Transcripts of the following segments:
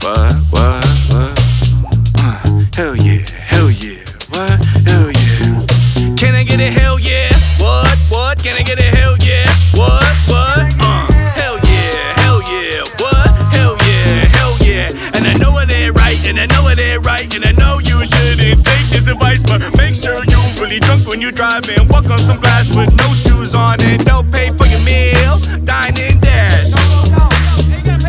What? Hell yeah, what? Hell yeah. Can I get a hell yeah? What? Can I get a hell yeah? What? Hell yeah, what? Hell yeah. And I know it ain't right, and I know you shouldn't take this advice, but make sure you really drunk when you drive and walk on some glass with no shoes on and don't pay for your meal, dine and dash.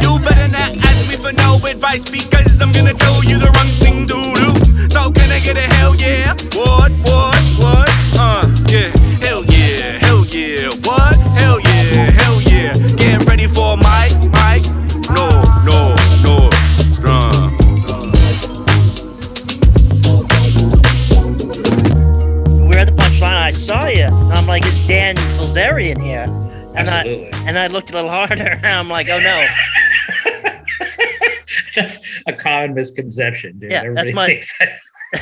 You better not ask me for no advice because I'm gonna tell you the wrong thing to do. So can I get a hell yeah? What? Yeah. Hell yeah, what? Hell yeah. Get ready for Mike. No. We're at the punchline. I saw you. I'm like, it's Dan Bilzerian here. And I looked a little harder and I'm like, oh no. That's a common misconception, dude. Yeah, Everybody thinks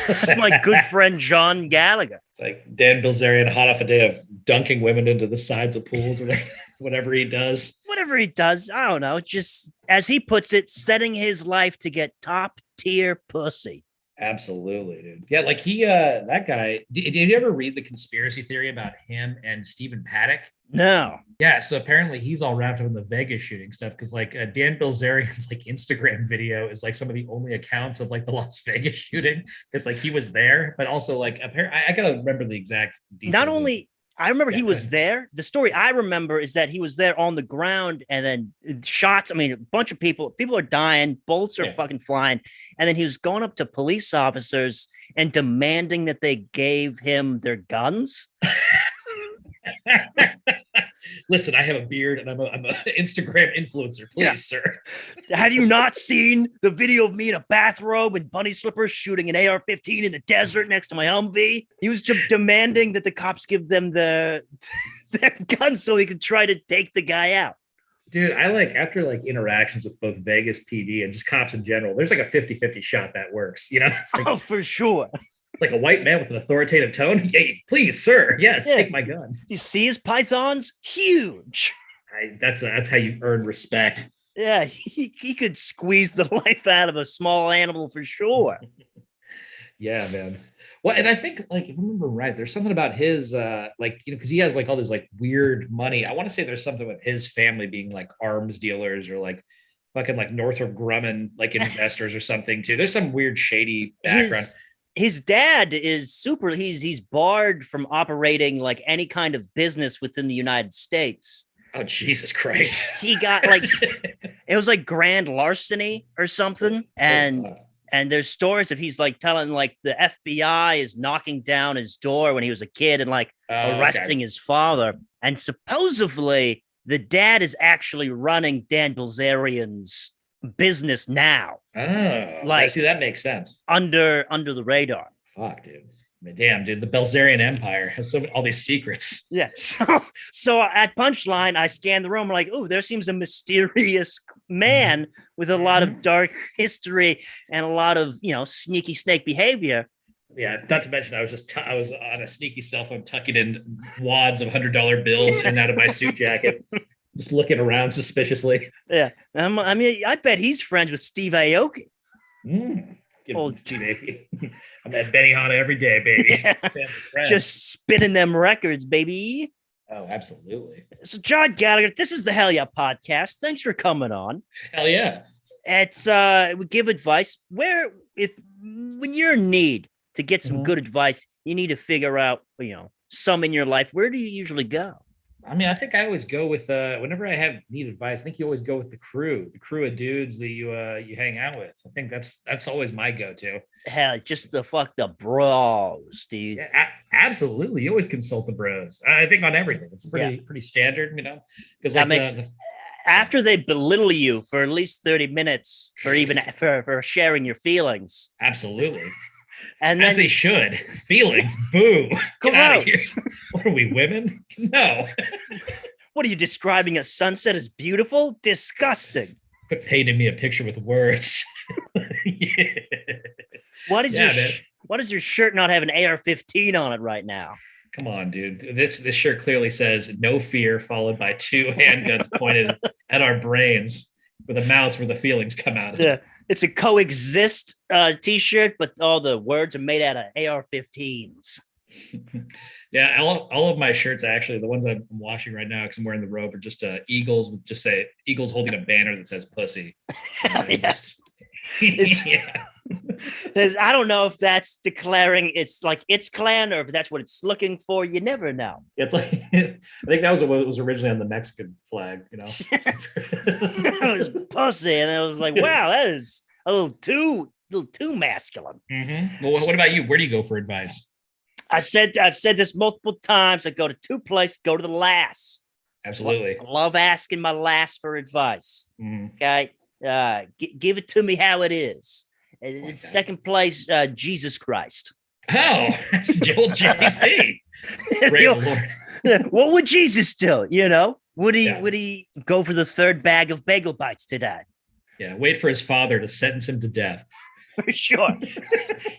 that's my good friend John Gallagher. It's like Dan Bilzerian hot off a day of dunking women into the sides of pools or whatever he does. Whatever he does, I don't know. Just as he puts it, setting his life to get top tier pussy. Absolutely, dude. Yeah, like that guy. Did you ever read the conspiracy theory about him and Stephen Paddock? No. Yeah, so apparently he's all wrapped up in the Vegas shooting stuff because like Dan Bilzerian's like Instagram video is like some of the only accounts of like the Las Vegas shooting because like he was there, but also like apparently I gotta remember the exact details. Not only I remember he was there. The story I remember is that he was there on the ground and then shots. I mean, a bunch of people are dying, bullets are fucking flying. And then he was going up to police officers and demanding that they gave him their guns. Listen, I have a beard and I'm an Instagram influencer. Please, sir. Have you not seen the video of me in a bathrobe and bunny slippers shooting an AR-15 in the desert next to my Humvee? He was demanding that the cops give them their guns so he could try to take the guy out. Dude, I like after like interactions with both Vegas PD and just cops in general, there's like a 50-50 shot that works, you know? It's like, oh, for sure. Like a white man with an authoritative tone. Hey, please, sir. Yes, take my gun. You see his pythons? Huge. That's how you earn respect. Yeah, he could squeeze the life out of a small animal for sure. Yeah, man. Well, and I think like if I remember right, there's something about his like, you know, because he has like all this like weird money. I want to say there's something with his family being like arms dealers or like fucking like Northrop Grumman like investors or something too. There's some weird shady background. His dad is super. He's barred from operating like any kind of business within the United States. Oh, Jesus Christ. He got like, it was like grand larceny or something. And there's stories of he's like telling like the FBI is knocking down his door when he was a kid and like arresting his father. And supposedly the dad is actually running Dan Bilzerian's business now. Oh, like, I see, that makes sense. Under the radar. Fuck, dude. I mean, damn, dude. The Bilzerian Empire has all these secrets. Yeah. So at Punchline, I scanned the room. I'm like, oh, there seems a mysterious man with a lot of dark history and a lot of, you know, sneaky snake behavior. Yeah, not to mention, I was on a sneaky cell phone tucking in wads of $100 bills in and out of my suit jacket. Just looking around suspiciously. Yeah. I mean, I bet he's friends with Steve Aoki. Old Steve Aoki. I'm at Benihana every day, baby. Yeah. Just spinning them records, baby. Oh, absolutely. So, John Gallagher, this is the Hell Yeah Podcast. Thanks for coming on. Hell yeah. It's we give advice when you're in need to get some good advice, you need to figure out, you know, some in your life. Where do you usually go? I mean, I think I always go with whenever I need advice. I think you always go with the crew of dudes that you hang out with. I think that's always my go-to. Hell, just the bros, dude. Yeah, absolutely. You always consult the bros. I think on everything. It's pretty standard, you know. Because like after they belittle you for at least 30 minutes, or even for sharing your feelings. Absolutely. And as they should. Feelings, boo. Gross. What are we, women? No. What are you describing a sunset as beautiful? Disgusting. Quit painting me a picture with words. Yeah. Why does your shirt not have an AR-15 on it right now? Come on, dude. This shirt clearly says "No fear," followed by 2 handguns pointed at our brains. with a mouse where the feelings come out of Yeah, it. it's a coexist t-shirt, but all the words are made out of AR-15s. Yeah, all of my shirts, actually, the ones I'm washing right now because I'm wearing the robe, are just eagles with just say eagles holding a banner that says pussy. Hell yes. Yeah. I don't know if that's declaring it's like its clan or if that's what it's looking for. You never know. It's like I think that was what was originally on the Mexican flag, you know. That was pussy, and I was like, wow, that is a little too masculine. Mm-hmm. Well, what about you? Where do you go for advice? I've said this multiple times. I go to two places, go to the lass. Absolutely. I love asking my lass for advice. Mm-hmm. Okay. Give it to me how it is. Like Second place, Jesus Christ. Oh, that's Joel JC. Great Lord. What would Jesus do? You know, would Yeah. he go for the third bag of bagel bites today? Yeah, wait for his father to sentence him to death. For sure.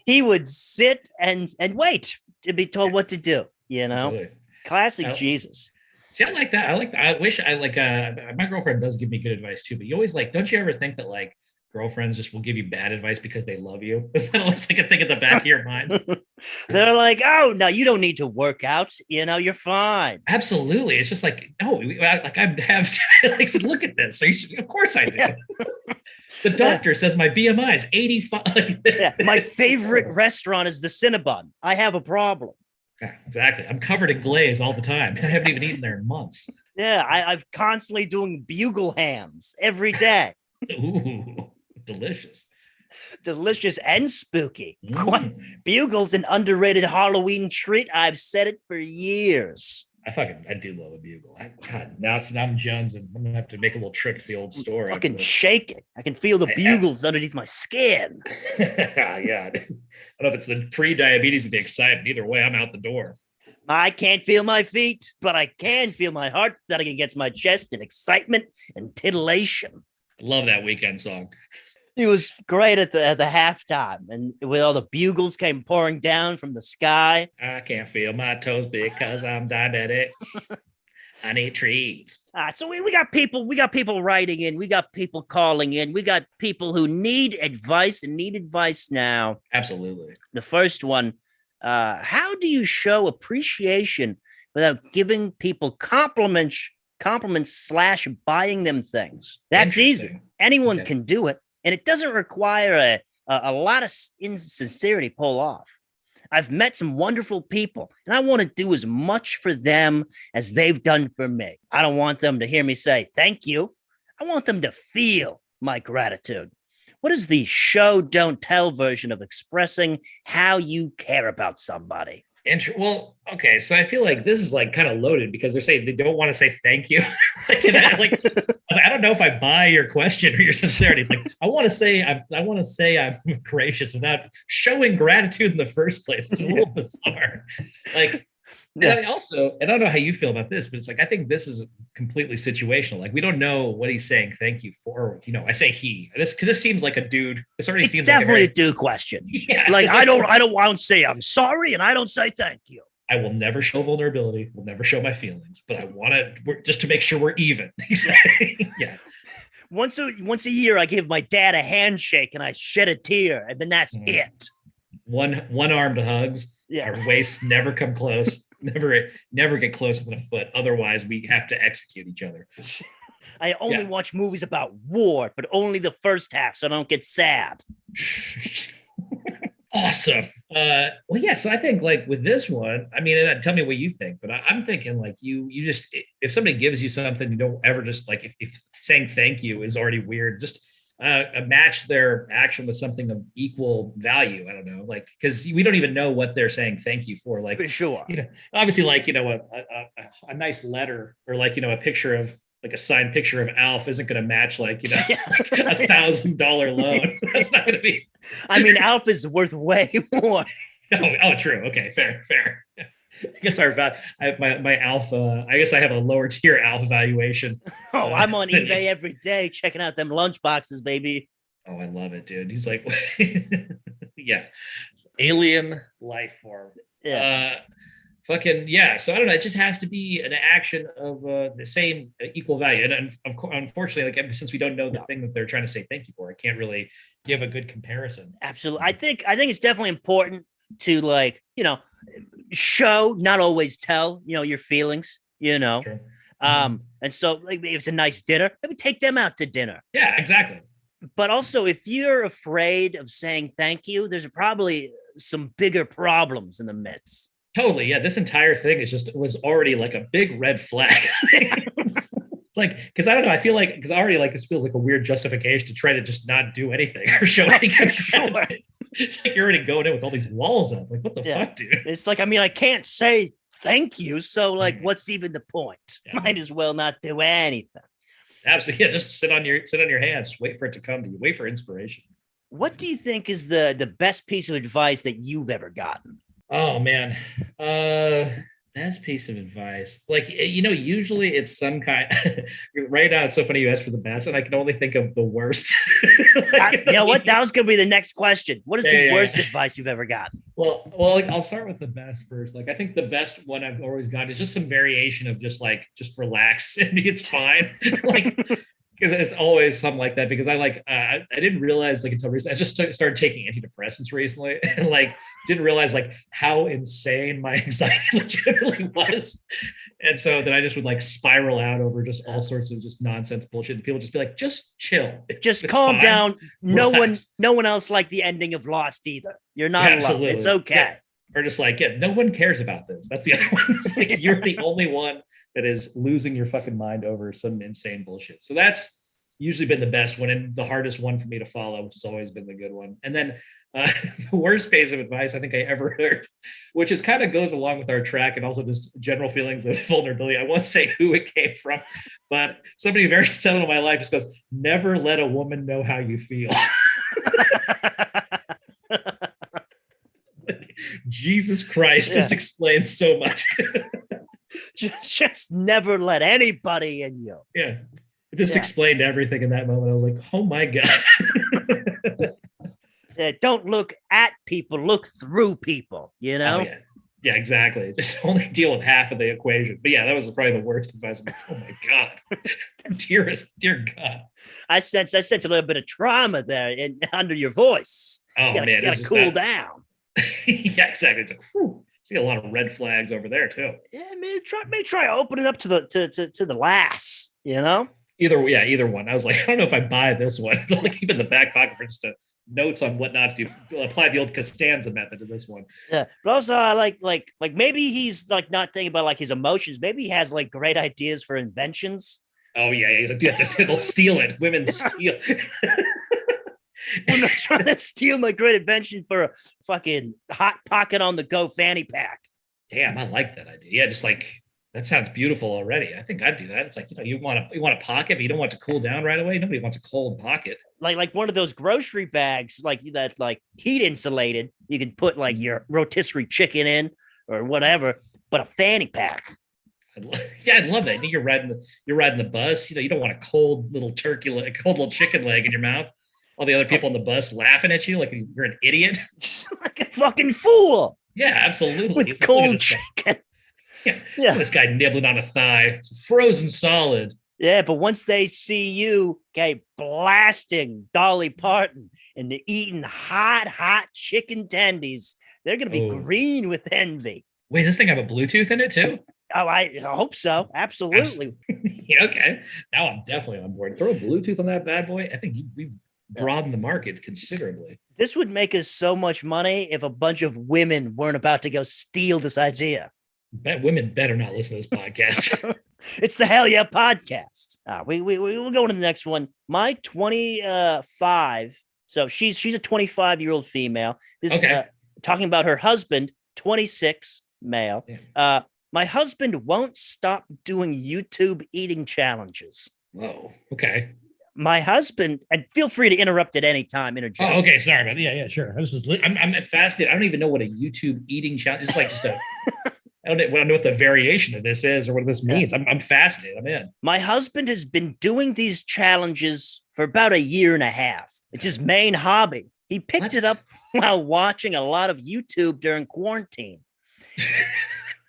He would sit and wait to be told what to do. You know, Absolutely. classic Jesus. See, I like that. I wish I like my girlfriend does give me good advice too, but you always like, don't you ever think that like girlfriends just will give you bad advice because they love you? Is that always like a thing at the back of your mind? They're like, oh no, you don't need to work out. You know, you're fine. Absolutely. It's just like, no, like I have to like look at this. So of course I do. Yeah. The doctor says my BMI is 85. Yeah, my favorite restaurant is the Cinnabon. I have a problem. Yeah, exactly. I'm covered in glaze all the time. I haven't even eaten there in months. Yeah, I'm constantly doing bugle hams every day. Ooh, delicious. Delicious and spooky. Mm. Bugle's an underrated Halloween treat. I've said it for years. I do love a bugle. God, now I'm Jones, and I'm gonna have to make a little trip to the old store. Fucking shake it. I can feel the bugles underneath my skin. Yeah. I don't know if it's the pre-diabetes or the excitement. Either way, I'm out the door. I can't feel my feet, but I can feel my heart thudding against my chest in excitement and titillation. Love that Weekend song. It was great at the halftime, and with all the bugles came pouring down from the sky. I can't feel my toes because I'm diabetic. I need treats. So we got people writing in, we got people calling in, we got people who need advice and need advice now. Absolutely. The first one, how do you show appreciation without giving people compliments / buying them things? That's easy. Anyone can do it. And it doesn't require a lot of insincerity to pull off. I've met some wonderful people, and I want to do as much for them as they've done for me. I don't want them to hear me say thank you. I want them to feel my gratitude. What is the show, don't tell version of expressing how you care about somebody? Well, okay, so I feel like this is like kind of loaded because they're saying they don't want to say thank you. I don't know if I buy your question or your sincerity. It's like I want to say I'm gracious without showing gratitude in the first place. It's a little bizarre. Like, and I don't know how you feel about this, but it's like I think this is completely situational. Like we don't know what he's saying thank you for. You know, I say he because this seems like a dude. It's definitely a dude question. Yeah, like I don't say I'm sorry and I don't say thank you. I will never show vulnerability. Will never show my feelings, but I want to just to make sure we're even. Yeah. Once a year, I give my dad a handshake and I shed a tear, and then that's it. One-armed hugs. Yeah. Our waists never come close. Never get closer than a foot. Otherwise, we have to execute each other. I only watch movies about war, but only the first half, so I don't get sad. Awesome. Well, yeah. So I think like with this one, I mean, tell me what you think, but I'm thinking like you just if somebody gives you something, you don't ever just like if saying thank you is already weird, just match their action with something of equal value. I don't know, like because we don't even know what they're saying thank you for. Like, for sure, you know, obviously, like you know, a nice letter or like you know a picture of like a signed picture of Alf isn't going to match like you know $1,000 loan. That's not going to be. I mean, Alf is worth way more. Oh, true. Okay, fair. I guess my alpha. I guess I have a lower tier alpha valuation. Oh, I'm on eBay every day checking out them lunch boxes, baby. Oh, I love it, dude. He's like, yeah, alien life form. Yeah. fucking yeah. So I don't know. It just has to be an action of the same equal value. And unfortunately, like since we don't know the thing that they're trying to say thank you for, I can't really give a good comparison. Absolutely. I think it's definitely important to like, show, not always tell, your feelings, Sure. And so like if it's a nice dinner, maybe take them out to dinner. Yeah, exactly. But also if you're afraid of saying thank you, there's probably some bigger problems in the midst. Totally. Yeah. This entire thing was already like a big red flag. It's like, because I don't know. I feel like, because already like this feels like a weird justification to try to just not do anything or show anything. Sure. It's like you're already going in with all these walls up. Like, what the fuck, dude? It's like, I can't say thank you. So like, what's even the point? Yeah. Might as well not do anything. Absolutely. Yeah. Just sit on your hands. Wait for it to come to you. Wait for inspiration. What do you think is the best piece of advice that you've ever gotten? Oh man. Best piece of advice. Like, usually it's some kind right now. It's so funny you asked for the best, and I can only think of the worst. Like, you know what? That was gonna be the next question. What is the worst advice you've ever gotten? Well, like, I'll start with the best first. Like, I think the best one I've always gotten is just some variation of just relax and it's fine. Like, because it's always something like that. Because I didn't realize like until recently, I just started taking antidepressants recently, and like didn't realize like how insane my anxiety legitimately was. And so then I just would like spiral out over just all sorts of just nonsense bullshit. And people just be like, just chill. Just calm fine. Down. No one else liked the ending of Lost either. You're not alone. It's okay. Yeah. Or just like, no one cares about this. That's the other one. Like, you're the only one that is losing your fucking mind over some insane bullshit. So that's usually been the best one and the hardest one for me to follow, which has always been the good one. And then the worst piece of advice I think I ever heard, which is kind of goes along with our track and also just general feelings of vulnerability. I won't say who it came from, but somebody very settled in my life just goes, never let a woman know how you feel. Jesus Christ, this explains so much. just never let anybody in you. Yeah. It just explained everything in that moment. I was like, oh my God. Don't look at people, look through people, Oh, yeah, exactly. Just only deal with half of the equation. But yeah, that was probably the worst advice. Like, oh my God. Dear God. I sense a little bit of trauma there under your voice. Oh, man. You gotta cool down. Yeah, exactly. It's like, whew. See a lot of red flags over there too. Yeah, maybe try opening up to the lass, Either one. I was like, I don't know if I buy this one. Like, keep in the back pocket for just notes on what not to do. Apply the old Costanza method to this one. Yeah, but also like maybe he's like not thinking about like his emotions. Maybe he has like great ideas for inventions. Oh yeah, he's like, they'll steal it. Women steal. I'm not trying to steal my great invention for a fucking hot pocket on the go fanny pack. Damn, I like that idea. Yeah, just like. That sounds beautiful already. I think I'd do that. It's like, you want a pocket, but you don't want to cool down right away. Nobody wants a cold pocket. Like one of those grocery bags, like that's like heat insulated. You can put like your rotisserie chicken in or whatever, but a fanny pack. I'd love that. You're riding the bus. You don't want a cold little cold little chicken leg in your mouth. All the other people on the bus laughing at you like you're an idiot. Like a fucking fool. Yeah, absolutely. With cold chicken. Yeah. This guy nibbling on a thigh. It's frozen solid. Yeah, but once they see you, blasting Dolly Parton and eating hot chicken tendies, they're going to be green with envy. Wait, does this thing have a Bluetooth in it too? Oh, I hope so. Absolutely. Yeah, okay. Now I'm definitely on board. Throw a Bluetooth on that bad boy. I think we've broadened the market considerably. This would make us so much money if a bunch of women weren't about to go steal this idea. Women better not listen to this podcast. It's the Hell Yeah podcast. We'll go to the next one. My 25. So she's a 25-year-old female. This is talking about her husband, 26, male. Yeah. My husband won't stop doing YouTube eating challenges. Whoa. Okay. My husband, and feel free to interrupt at any time. Interject. Oh, okay. Sorry about that. Yeah, sure. I'm fascinated. I don't even know what a YouTube eating challenge is. Like just a. I don't know what the variation of this is or what this means. I'm fascinated. I'm in. My husband has been doing these challenges for about a year and a half. It's his main hobby. He picked it up while watching a lot of YouTube during quarantine.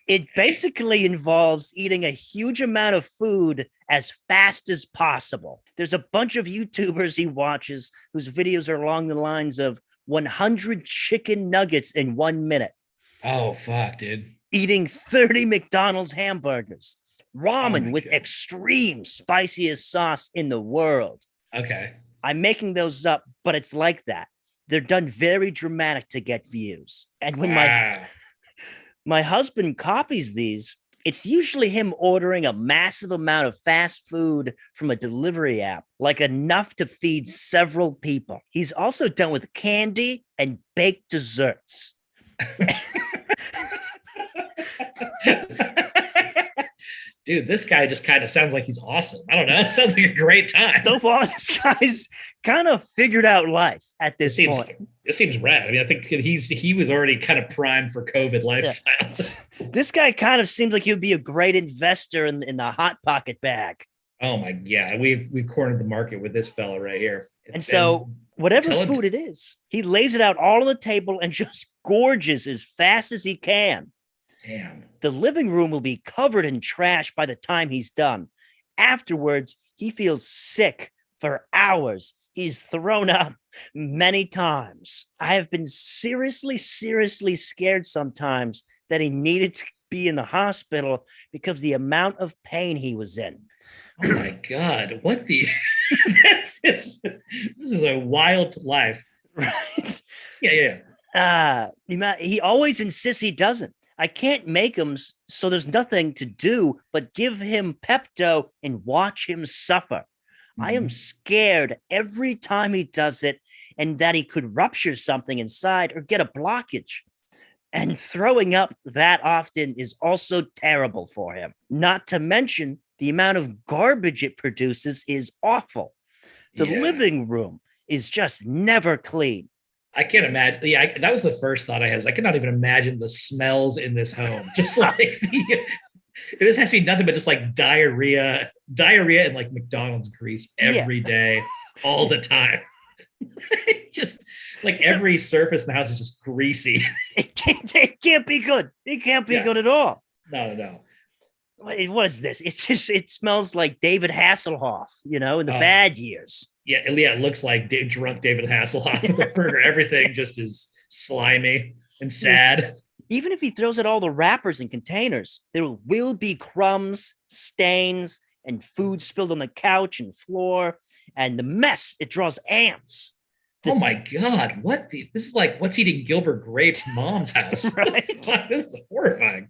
It basically involves eating a huge amount of food as fast as possible. There's a bunch of YouTubers he watches whose videos are along the lines of 100 chicken nuggets in 1 minute, Oh fuck, dude. eating 30 McDonald's hamburgers, Oh ramen my with God. extreme spiciest sauce in the world. Okay. I'm making those up, but it's like that. They're done very dramatic to get views. And when Wow. my husband copies these, it's usually him ordering a massive amount of fast food from a delivery app, like enough to feed several people. He's also done with candy and baked desserts. Dude, this guy just kind of sounds like he's awesome. I don't know. It sounds like a great time. So far, this guy's kind of figured out life at this point. It seems rad. I mean, I think he was already kind of primed for COVID lifestyle. This guy kind of seems like he would be a great investor in the hot pocket bag. Oh my, yeah, we've cornered the market with this fella right here. And so whatever food it is, he lays it out all on the table and just gorges as fast as he can. Damn. The living room will be covered in trash by the time he's done. Afterwards, he feels sick for hours. He's thrown up many times. I have been seriously scared sometimes that he needed to be in the hospital because of the amount of pain he was in. Oh my God. What the? this is a wild life. Right? Yeah. He always insists he doesn't. I can't make him, so there's nothing to do but give him Pepto and watch him suffer. Mm-hmm. I am scared every time he does it, and that he could rupture something inside or get a blockage. And throwing up that often is also terrible for him. Not to mention the amount of garbage it produces is awful. The living room is just never clean. I can't imagine. Yeah, that was the first thought I had. I cannot even imagine the smells in this home. Just like this has to be nothing but just like diarrhea and like McDonald's grease every day, all the time. Just like every surface in the house is just greasy. It can't be good. It can't be good at all. No. What is this? It smells like David Hasselhoff, in the bad years. Yeah, it looks like drunk David Hasselhoff with the burger. Everything just is slimy and sad. Even if he throws out all the wrappers and containers, there will be crumbs, stains, and food spilled on the couch and floor, and the mess, it draws ants. Oh my God, this is like what's eating Gilbert Grape's mom's house. Right? This is horrifying.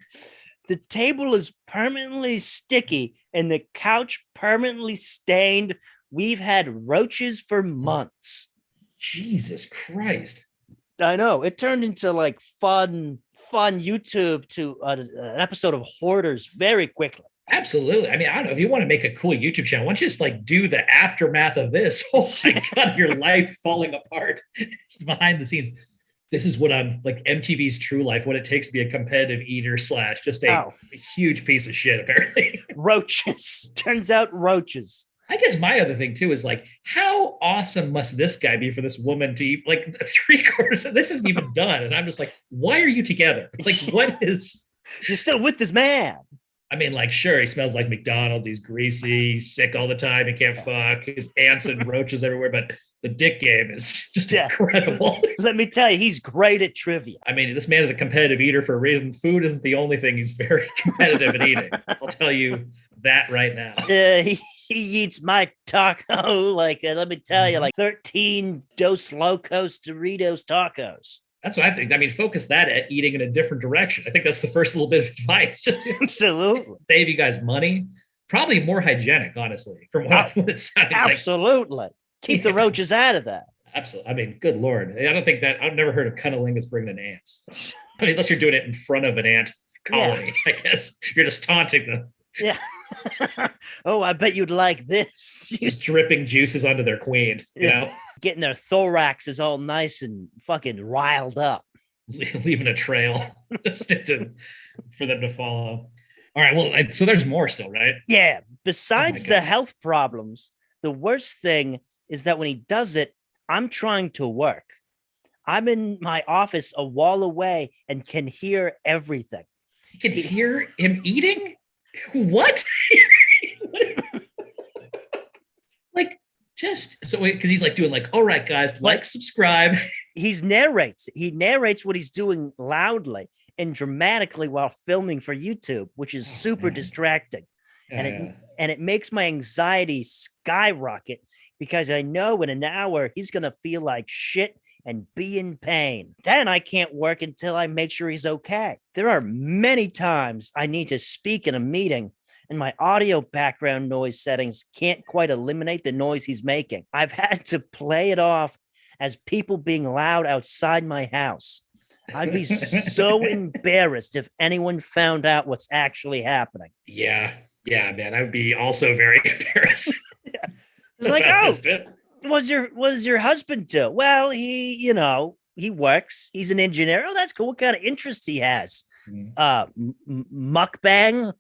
The table is permanently sticky and the couch permanently stained. We've had roaches for months. Jesus Christ. I know. It turned into like fun YouTube to an episode of Hoarders very quickly. Absolutely. I mean, I don't know, if you want to make a cool YouTube channel, why don't you just like do the aftermath of this? Oh my God, your life falling apart. It's behind the scenes. This is what I'm like MTV's True Life, what it takes to be a competitive eater / just a huge piece of shit, apparently. Roaches. Turns out roaches. I guess my other thing too is like, how awesome must this guy be for this woman to eat like 3/4 of this isn't even done? And I'm just like, why are you together? Like, what is? You're still with this man. I mean, like, sure, he smells like McDonald's. He's greasy, he's sick all the time. He can't fuck. His ants and roaches everywhere. But the dick game is just incredible. Let me tell you, he's great at trivia. I mean, this man is a competitive eater for a reason. Food isn't the only thing he's very competitive at eating. I'll tell you that right now. He eats my taco. Let me tell you, like 13 Dos Locos Doritos tacos. That's what I think. I mean, focus that at eating in a different direction. I think that's the first little bit of advice. Just absolutely save you guys money. Probably more hygienic, honestly, from what it sounded like. Absolutely. Keep the roaches out of that. Absolutely. I mean, good Lord. I don't think that I've never heard of cunnilingus bringing in ants. I mean, unless you're doing it in front of an ant colony, I guess. You're just taunting them. Yeah. Oh, I bet you'd like this. Just dripping juices onto their queen, you know? Getting their thorax is all nice and fucking riled up. Leaving a trail for them to follow. All right. Well, so there's more still, right? Yeah. Besides the health problems, the worst thing is that when he does it, I'm trying to work. I'm in my office a wall away and can hear everything. You can hear him eating? What? Like, just so because he's like doing like, all right, guys, like, subscribe. He narrates what he's doing loudly and dramatically while filming for YouTube, which is super distracting. And it makes my anxiety skyrocket because I know in an hour he's gonna feel like shit and be in pain. Then I can't work until I make sure he's okay. There are many times I need to speak in a meeting and my audio background noise settings can't quite eliminate the noise he's making. I've had to play it off as people being loud outside my house. I'd be so embarrassed if anyone found out what's actually happening. Yeah, man, I would be also very embarrassed. It's like, what does your husband do? Well, he works. He's an engineer. Oh, that's cool. What kind of interests he has? Mukbang.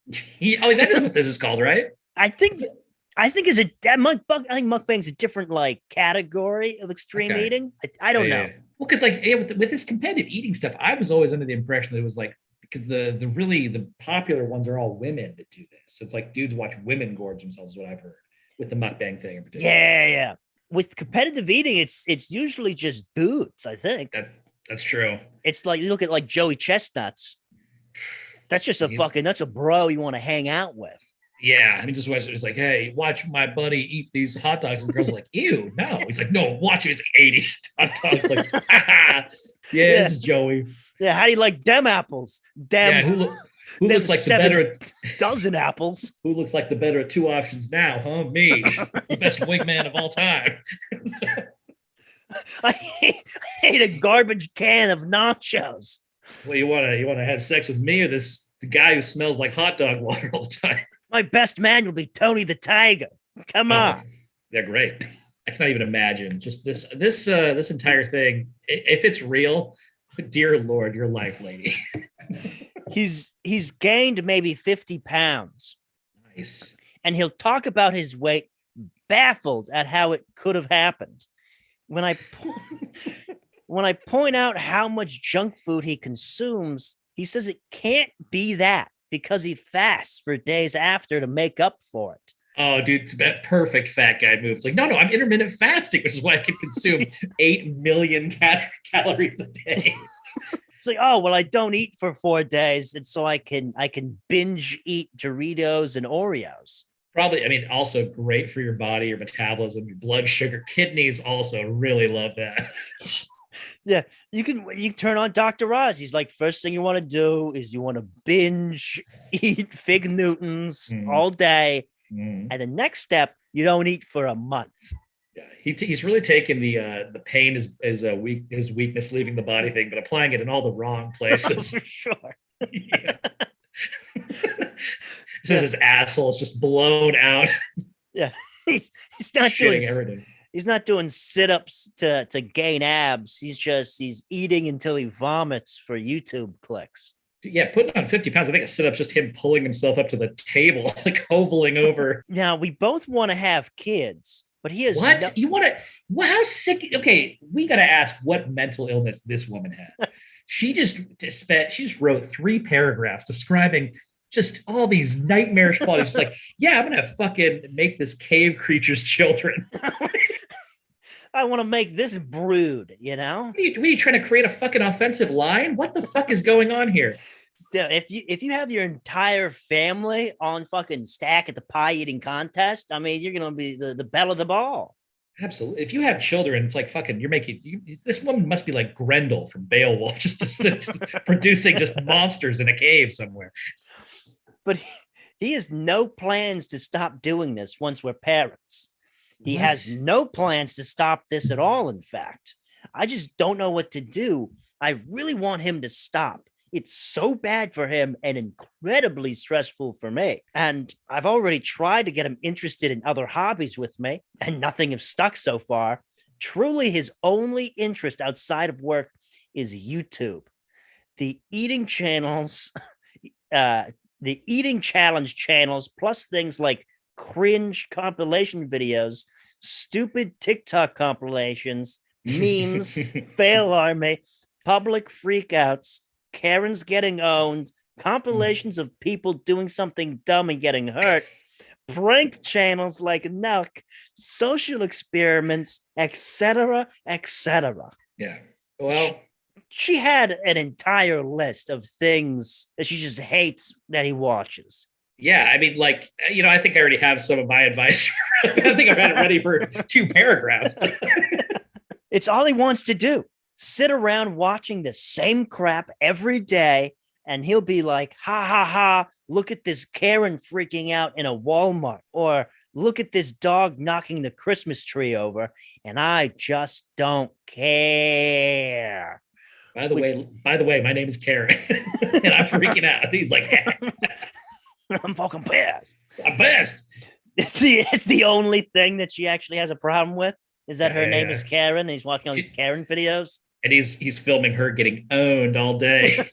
That is what this is called, right? I think mukbang's a different like category of extreme eating. I don't know. Well, because like with this competitive eating stuff, I was always under the impression that it was like because the popular ones are all women that do this. So it's like dudes watch women gorge themselves, is what I've heard with the mukbang thing in particular. Yeah. With competitive eating, it's usually just dudes. I think that's true. It's like you look at like Joey Chestnuts. That's just that's a bro you want to hang out with. Yeah, I mean, just it's like, hey, watch my buddy eat these hot dogs, and the girl's like, ew, no. He's like, no, watch him. He's like 80 hot dogs. Like, this is Joey. Yeah, how do you like them apples? Who looks like the better dozen apples? Who looks like the better of two options now? Huh? Me, the best wingman of all time. I hate a garbage can of nachos. Well, you wanna have sex with me or the guy who smells like hot dog water all the time? My best man will be Tony the Tiger. Come on. They're great. I cannot even imagine just this entire thing. If it's real, dear Lord, your life, lady. He's gained maybe 50 pounds. Nice. And he'll talk about his weight, baffled at how it could have happened. When I point out how much junk food he consumes, he says it can't be that because he fasts for days after to make up for it. Oh, dude, that perfect fat guy move. It's like, no, I'm intermittent fasting, which is why I can consume 8 million calories a day. It's like, oh, well, I don't eat for 4 days, and so I can binge eat Doritos and Oreos. Probably, I mean, also great for your body, your metabolism, your blood sugar, kidneys also really love that. Yeah, you turn on Dr. Oz. He's like, first thing you want to do is you want to binge eat Fig Newtons all day. And the next step, you don't eat for a month. Yeah, he's really taken the pain is weakness leaving the body thing, but applying it in all the wrong places. For sure. Just his asshole is just blown out. Yeah, he's not doing everything. He's not doing sit-ups to gain abs. He's eating until he vomits for YouTube clicks. Yeah, putting on 50 pounds. I think a sit-up's just him pulling himself up to the table, like hoveling over. Now we both want to have kids, but he has what you want to? Well, how sick? Okay, we got to ask what mental illness this woman has. She just wrote 3 paragraphs describing just all these nightmarish qualities. She's like, yeah, I'm gonna fucking make this cave creature's children. I want to make this brood, you know? What are you trying to create a fucking offensive line? What the fuck is going on here? If you have your entire family on fucking Stack at the pie eating contest, I mean, you're gonna be the belle of the ball. Absolutely. If you have children, it's like fucking this woman must be like Grendel from Beowulf, just producing just monsters in a cave somewhere. But he has no plans to stop doing this once we're parents. He has no plans to stop this at all, in fact. I just don't know what to do. I really want him to stop. It's so bad for him and incredibly stressful for me. And I've already tried to get him interested in other hobbies with me, and nothing has stuck so far. Truly, his only interest outside of work is YouTube. The eating channels, the eating challenge channels, plus things like cringe compilation videos, stupid TikTok compilations, memes, fail army, public freakouts, Karen's getting owned, compilations of people doing something dumb and getting hurt, prank channels like Nuck, social experiments, etc., etc. Yeah. Well, She had an entire list of things that she just hates that he watches. yeah, I mean, like, I think I already have some of my advice. I think I've had it ready for 2 paragraphs. It's all he wants to do. Sit around watching the same crap every day, and he'll be like, ha ha ha, look at this Karen freaking out in a Walmart, or look at this dog knocking the Christmas tree over, and I just don't care. By the way, my name is Karen, and I'm freaking out. He's like, I'm fucking pissed. I'm pissed. It's the only thing that she actually has a problem with is that her name is Karen, and he's watching all these Karen videos. And he's filming her getting owned all day.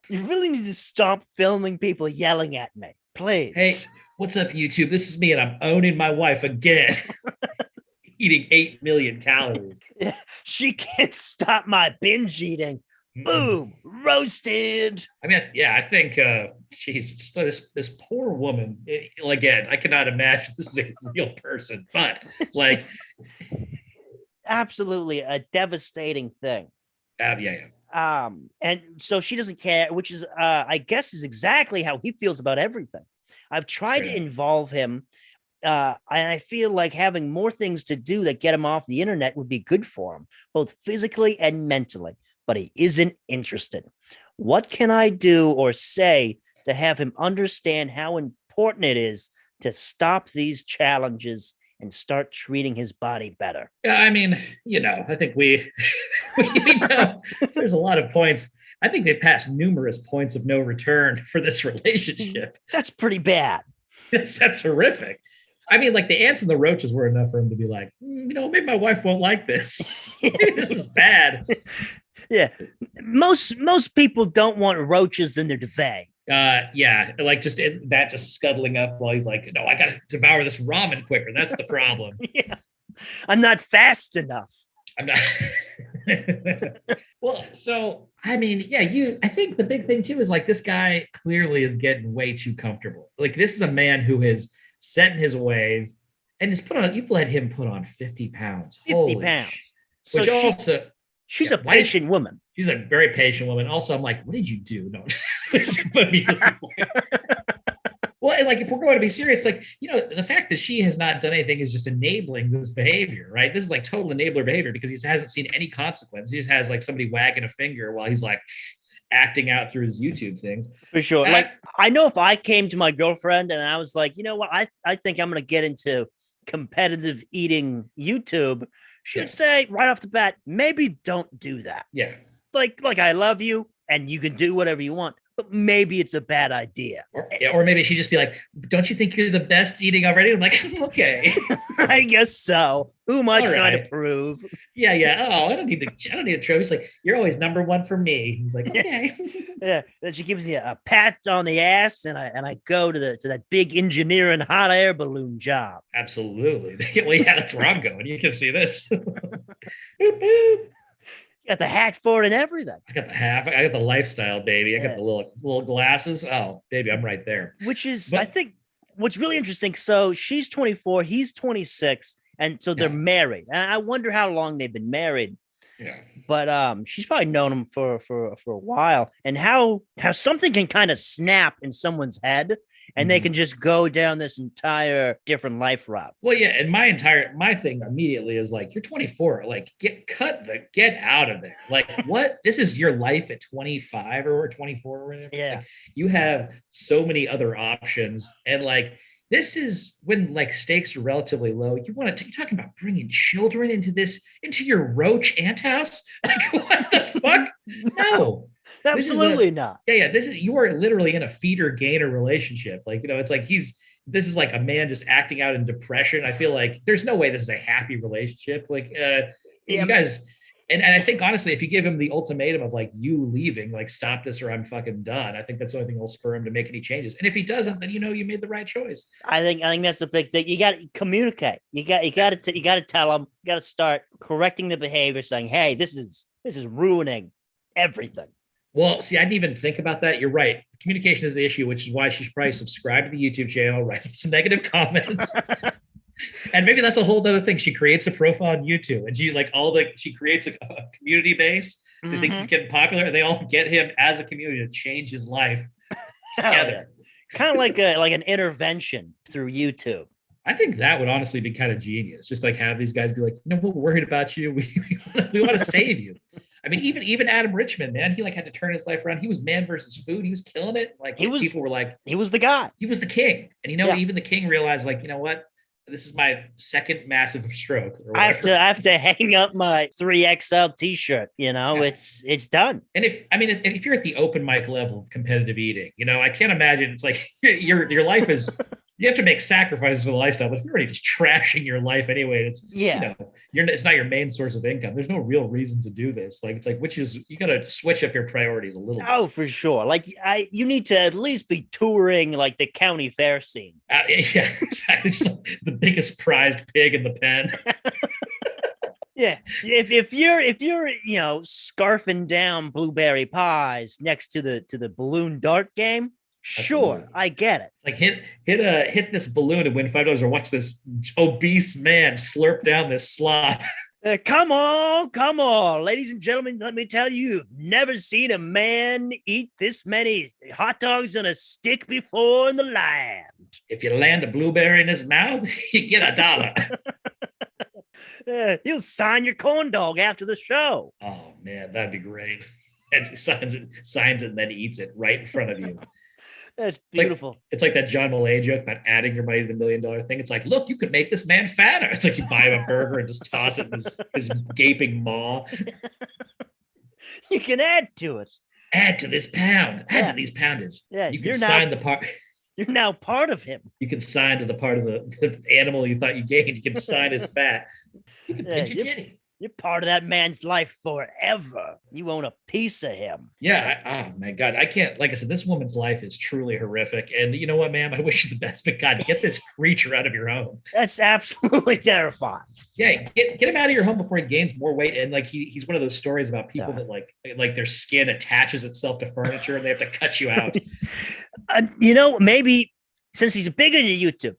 You really need to stop filming people yelling at me, please. Hey, what's up, YouTube? This is me, and I'm owning my wife again. Eating 8 million calories. She can't stop my binge eating. Boom, roasted. I mean, I think, geez, just this poor woman. Again, I cannot imagine this is a real person, but like, absolutely a devastating thing. Yeah. And so she doesn't care, which is, I guess, is exactly how he feels about everything. I've tried to involve him. And I feel like having more things to do that get him off the internet would be good for him, both physically and mentally, but he isn't interested. What can I do or say to have him understand how important it is to stop these challenges and start treating his body better? Yeah, I mean, I think we know there's a lot of points. I think they passed numerous points of no return for this relationship. That's pretty bad. That's horrific. I mean, like the ants and the roaches were enough for him to be like, maybe my wife won't like this. This is bad. Yeah. Most people don't want roaches in their duvet. Yeah, like just scuttling up while he's like, no, I gotta devour this ramen quicker. That's the problem. Yeah. I'm not fast enough. I'm not. Well, so I mean, yeah, I think the big thing too is like this guy clearly is getting way too comfortable. Like this is a man who is set in his ways and you've let him put on 50 pounds. 50 pounds. So she's a patient woman. She's a very patient woman. Also, I'm like, what did you do? No. Well, and like if we're going to be serious, like, the fact that she has not done anything is just enabling this behavior, right? This is like total enabler behavior because he hasn't seen any consequence. He just has like somebody wagging a finger while he's like acting out through his YouTube things. For sure. Like I know if I came to my girlfriend and I was like, you know what, I think I'm going to get into competitive eating YouTube, she'd say right off the bat, maybe don't do that. Yeah. Like I love you and you can do whatever you want, but maybe it's a bad idea. Or maybe she'd just be like, don't you think you're the best eating already? I'm like, okay. I guess so. Who am I trying to prove? Yeah. Oh, I don't need a trophy. He's like, you're always number one for me. He's like, okay. Yeah. Then she gives me a pat on the ass, and I go to that big engineering hot air balloon job. Absolutely. Well, yeah, that's where I'm going. You can see this. Boop, boop. You got the hat for it and everything. I got the hat. I got the lifestyle, baby. I got the little glasses. Oh, baby, I'm right there. Which is, I think, what's really interesting. So she's 24, he's 26, and so they're married. And I wonder how long they've been married. Yeah. But she's probably known him for a while, and how something can kind of snap in someone's head and they can just go down this entire different life route. Well, yeah, and my thing immediately is like, you're 24, like get out of there. Like, what? This is your life at 25 or 24 or whatever. Yeah. Like, you have so many other options, and like this is when like stakes are relatively low. You're talking about bringing children into your roach ant house? Like, what the fuck? No, absolutely not. Yeah. You are literally in a feeder gainer relationship. Like, it's like this is like a man just acting out in depression. I feel like there's no way this is a happy relationship. Like, you guys. And I think honestly, if you give him the ultimatum of like you leaving, like stop this or I'm fucking done, I think that's the only thing that'll spur him to make any changes. And if he doesn't, then you made the right choice. I think that's the big thing. You got to communicate. You got to tell him. You got to start correcting the behavior, saying, "Hey, this is ruining everything." Well, see, I didn't even think about that. You're right. Communication is the issue, which is why she should probably subscribe to the YouTube channel, write some negative comments. And maybe that's a whole other thing. She creates a profile on YouTube and she creates a community base that thinks he's getting popular, and they all get him as a community to change his life together. Kind of like an intervention through YouTube. I think that would honestly be kind of genius. Just like have these guys be like, we're worried about you. We want to save you. I mean, even Adam Richman, man, he like had to turn his life around. He was man versus food. He was killing it. Like people were like, he was the guy. He was the king. And even the king realized, like, you know what? This is my second massive stroke. I have to hang up my 3XL t-shirt. It's done. And if you're at the open mic level of competitive eating, I can't imagine. It's like your life is. You have to make sacrifices for the lifestyle, but if you're already just trashing your life anyway, it's it's not your main source of income. There's no real reason to do this. Like you got to switch up your priorities a little bit. Oh, for sure. Like you need to at least be touring like the county fair scene. Yeah, exactly. Just like the biggest prized pig in the pen. Yeah, if you're scarfing down blueberry pies next to the balloon dart game. Sure, absolutely. I get it. Like hit this balloon and win $5, or watch this obese man slurp down this slop. Come on, ladies and gentlemen. Let me tell you, you've never seen a man eat this many hot dogs on a stick before in the land. If you land a blueberry in his mouth, you get $1. He'll sign your corn dog after the show. Oh man, that'd be great. And he signs it, and then eats it right in front of you. That's beautiful. It's like that John Mulaney joke about adding your money to the $1 million thing. It's like, look, you could make this man fatter. It's like you buy him a burger and just toss it in his gaping maw. You can add to it. Add to this pound. Add to these poundage. Yeah, you can sign the part. You're now part of him. You can sign to the part of the animal you thought you gained. You can sign his fat. You can pinch your titty. You're part of that man's life forever. You own a piece of him. Yeah. Oh my God. I can't, like I said, this woman's life is truly horrific. And you know what, ma'am? I wish you the best, but God, get this creature out of your home. That's absolutely terrifying. Yeah. Get him out of your home before he gains more weight. And like, he's one of those stories about people that like their skin attaches itself to furniture and they have to cut you out. Maybe since he's big into YouTube,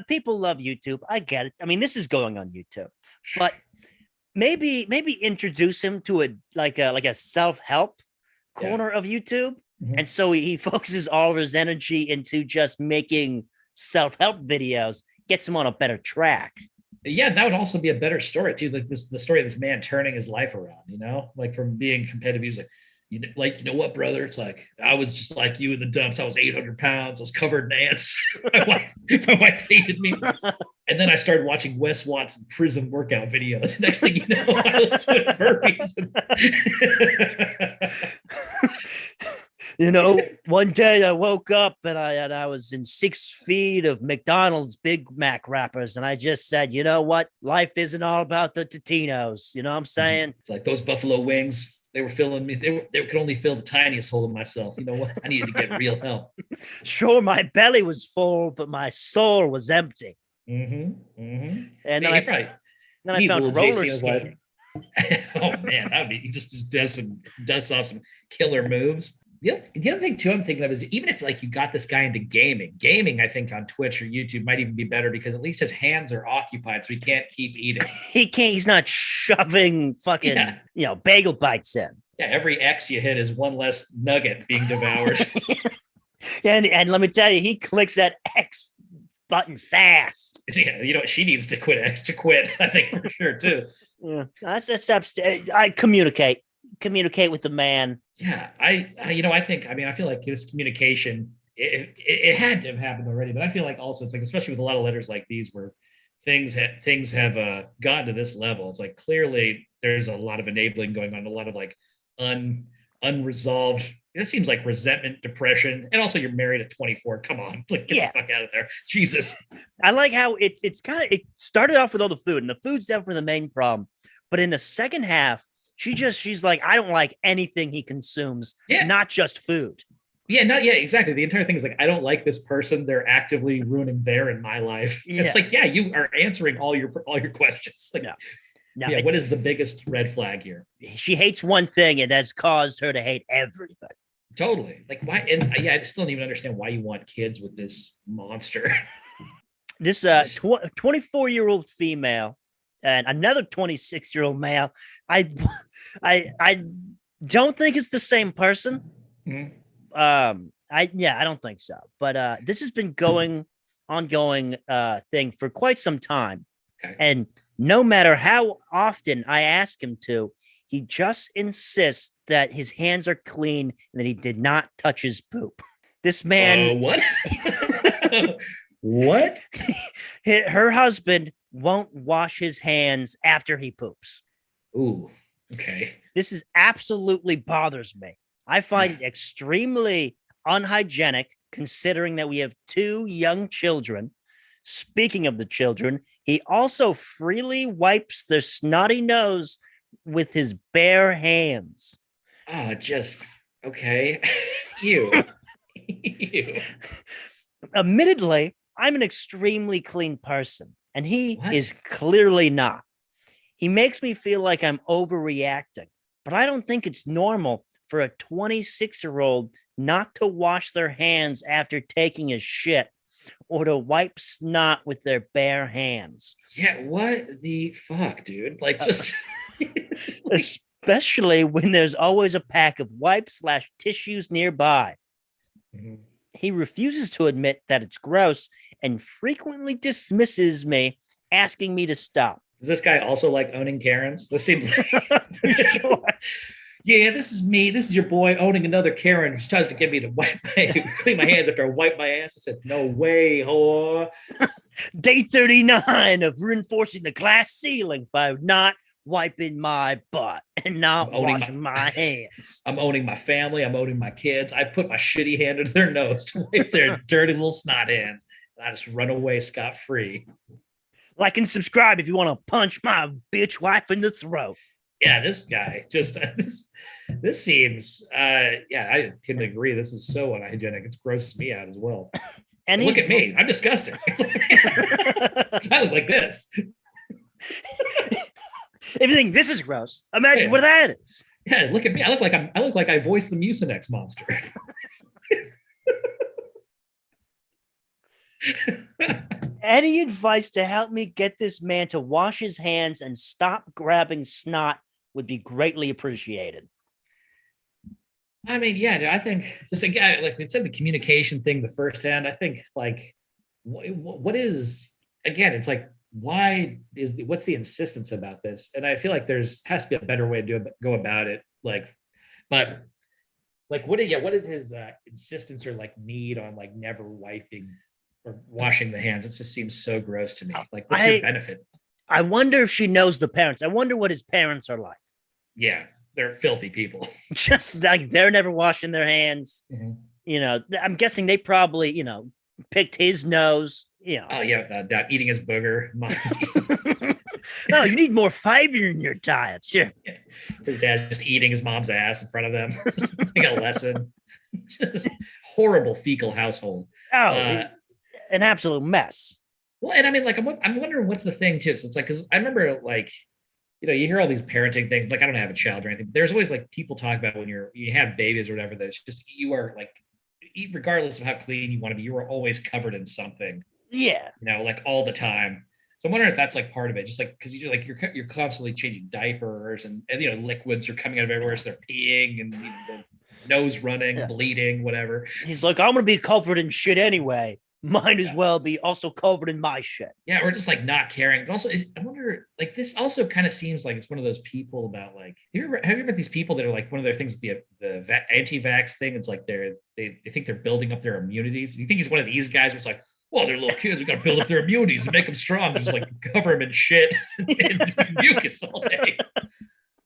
people love YouTube. I get it. I mean, this is going on YouTube, but maybe introduce him to a self-help corner of YouTube. Mm-hmm. And so he focuses all of his energy into just making self-help videos, gets him on a better track. Yeah, that would also be a better story too. Like the story of this man turning his life around, like from being competitive, he's like, you know what, brother? It's like, I was just like you in the dumps. I was 800 pounds. I was covered in ants. my wife hated me. And then I started watching Wes Watson prison workout videos. Next thing you know, I was doing burpees. One day I woke up and I was in 6 feet of McDonald's Big Mac wrappers. And I just said, you know what? Life isn't all about the Totinos. You know what I'm saying? It's like those buffalo wings. They were filling me. They could only fill the tiniest hole of myself. You know what? I needed to get real help. Sure, my belly was full, but my soul was empty. Mm-hmm. Mm-hmm. And then I found roller skating. Oh man, that would be. He just does off some killer moves. The other thing too I'm thinking of is even if like you got this guy into gaming, I think on Twitch or YouTube might even be better because at least his hands are occupied, so he can't keep eating. He's not shoving fucking bagel bites in. Yeah, every X you hit is one less nugget being devoured. and let me tell you, he clicks that X button fast. Yeah, she needs to quit X to quit, I think for sure too. Yeah, that's I communicate with the man. Yeah, I feel like this communication, it had to have happened already, but I feel like also it's like, especially with a lot of letters like these where things have gotten to this level, it's like clearly there's a lot of enabling going on, a lot of like unresolved. It seems like resentment, depression, and also you're married at 24. Come on, get the fuck out of there, Jesus. I like how it started off with all the food, and the food's definitely the main problem, but in the second half. She's like, I don't like anything he consumes, not just food. Yeah, exactly. The entire thing is like, I don't like this person. They're actively ruining their and my life. Yeah. It's like, you are answering all your questions. Like, No, Yeah, what is the biggest red flag here? she hates one thing, and that's caused her to hate everything. Totally. Like why? And yeah, I just don't even understand why you want kids with this monster. This 24-year-old female and another 26-year-old male. I I don't think it's the same person. Mhm. I don't think so. But this has been ongoing thing for quite some time. Okay. And no matter how often I ask him to, he just insists that his hands are clean and that he did not touch his poop. This man, What? What? her husband won't wash his hands after he poops. Ooh. Okay. This is absolutely bothers me. I find it extremely unhygienic considering that we have 2 young children. Speaking of the children, he also freely wipes their snotty nose with his bare hands. Oh, just okay. Ew. Ew. Admittedly, I'm an extremely clean person, and he What? is clearly not. He makes me feel like I'm overreacting, but I don't think it's normal for a 26-year-old not to wash their hands after taking a shit or to wipe snot with their bare hands. Yeah, what the fuck, dude? Like just Especially when there's always a pack of wipes/tissues nearby. Mhm. He refuses to admit that it's gross and frequently dismisses me, asking me to stop. Does this guy also like owning Karens? This seems For sure. yeah, this is me. This is your boy owning another Karen who tries to get me to clean my hands after I wipe my ass. I said, no way, whore. Day 39 of reinforcing the glass ceiling by not wiping my butt and not washing my hands. I'm owning my family. I'm owning my kids. I put my shitty hand under their nose to wipe their dirty little snot hands. And I just run away scot-free. Like and subscribe if you want to punch my bitch wife in the throat. Yeah, this guy just this seems I can agree. This is so unhygienic. It grosses me out as well. And look at me. I'm disgusting. I look like this. If you think this is gross, imagine what that is. Yeah, look at me. I look like I voiced the Mucinex monster. Any advice to help me get this man to wash his hands and stop grabbing snot would be greatly appreciated. I mean, yeah, I think just again, like we said, the communication thing, the first hand, I think like what is, again, it's like, what's the insistence about this? And I feel like has to be a better way to go about it. But what is his insistence or like need on like never wiping or washing the hands? It just seems so gross to me. Like, what's your benefit? I wonder if she knows the parents. I wonder what his parents are like. Yeah, they're filthy people. Just like they're never washing their hands. Mm-hmm. You know, I'm guessing they probably, picked his nose. Oh yeah, without eating his booger. No, you need more fiber in your diet. Sure. Yeah. His dad's just eating his mom's ass in front of them. Like a lesson. Just horrible fecal household. Oh, an absolute mess. Well, and I mean, like, I'm wondering what's the thing too. So it's like, because I remember, like, you hear all these parenting things. Like, I don't have a child or anything, but there's always like people talk about when you have babies or whatever, that it's just you are like, regardless of how clean you want to be, you are always covered in something. Yeah. Like all the time. So I'm wondering if that's like part of it, just like because you're constantly changing diapers and liquids are coming out of everywhere, so they're peeing and the nose running, bleeding, whatever. He's like, I'm gonna be covered in shit anyway. Might as well be also covered in my shit. Yeah, or just like not caring. But also, I wonder, like, this also kind of seems like it's one of those people about like, have you ever met these people that are like, one of their things, the anti-vax thing? It's like they think they're building up their immunities. You think he's one of these guys who's like, well, they're little kids. We got to build up their immunities and make them strong. Just like cover them in shit and mucus all day.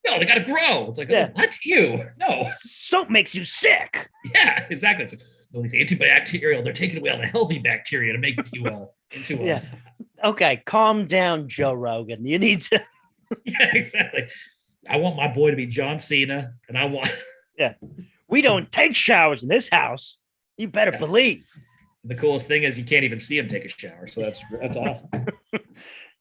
No, they got to grow. It's like, oh, that's you. No. Soap makes you sick. Yeah, exactly. It's like, all these antibacterial, they're taking away all the healthy bacteria to make you into a... Yeah. Okay, calm down, Joe Rogan. You need to... Yeah, exactly. I want my boy to be John Cena, and I want... Yeah. We don't take showers in this house. You better believe. The coolest thing is you can't even see him take a shower, so that's awesome.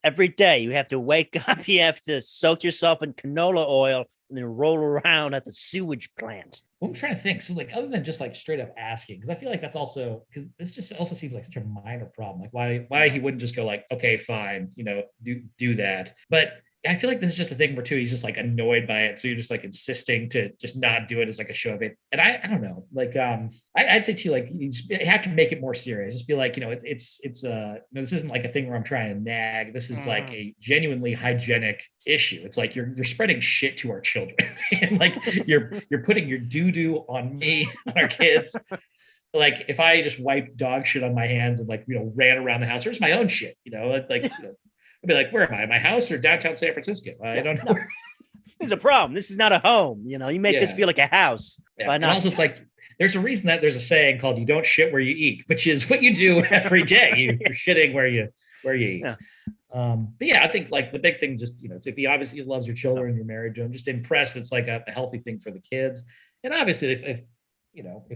Every day you have to wake up, you have to soak yourself in canola oil and then roll around at the sewage plant. Well, I'm trying to think. So, like, other than just like straight up asking, because I feel like that's also because this just also seems like such a minor problem. Like, why he wouldn't just go like, okay, fine, do that. But I feel like this is just a thing where too he's just like annoyed by it, so you're just like insisting to just not do it as like a show of it. And I don't know, like I'd say too, like you have to make it more serious. Just be like, this isn't like a thing where I'm trying to nag. This is like a genuinely hygienic issue. It's like you're spreading shit to our children, and like you're putting your doo doo on me, on our kids. Like if I just wipe dog shit on my hands and like ran around the house, or it's my own shit, I'd be like, where am I? My house or downtown San Francisco? I don't know. There's a problem. This is not a home. You make this feel like a house. Yeah. Why not? And also, it's like there's a reason that there's a saying called "you don't shit where you eat," which is what you do every day. You're shitting where you eat. Yeah. But yeah, I think like the big thing, just if he obviously loves your children, you're married to him, just impressed it's like a healthy thing for the kids. And obviously, if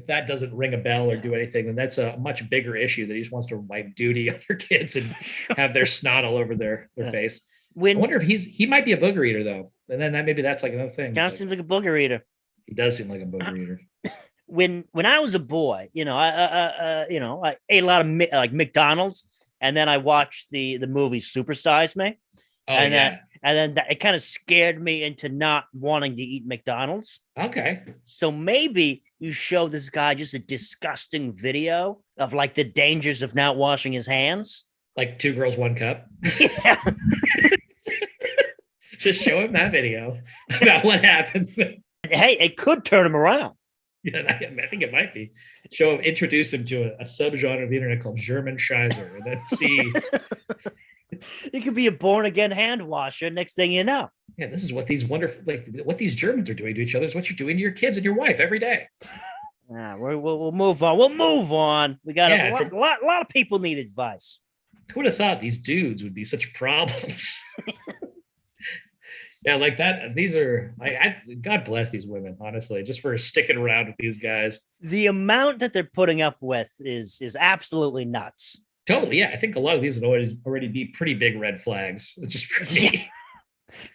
that doesn't ring a bell or do anything, then that's a much bigger issue that he just wants to wipe duty on your kids and have their snot all over their face. I wonder if he might be a booger eater though. And then maybe that's like another thing. Kind of seems like a booger eater. He does seem like a booger eater. When I was a boy, I ate a lot of like McDonald's, and then I watched the movie Super Size Me. Oh, and yeah. then it kind of scared me into not wanting to eat McDonald's. Okay. So maybe you show this guy just a disgusting video of like the dangers of not washing his hands. Like 2 girls, 1 cup. Yeah. Just show him that video about what happens. Hey, it could turn him around. Yeah, I think it might be. Introduce him to a subgenre of the internet called German Scheiser, and then see. He could be a born-again hand washer. Next thing you know. Yeah, this is what these what these Germans are doing to each other is what you're doing to your kids and your wife every day. We'll move on. We'll move on. We got a lot of people need advice. Who would have thought these dudes would be such problems? Yeah, like that. These are God bless these women, honestly, just for sticking around with these guys. The amount that they're putting up with is absolutely nuts. Totally, yeah. I think a lot of these would already be pretty big red flags. Just for me. Yeah.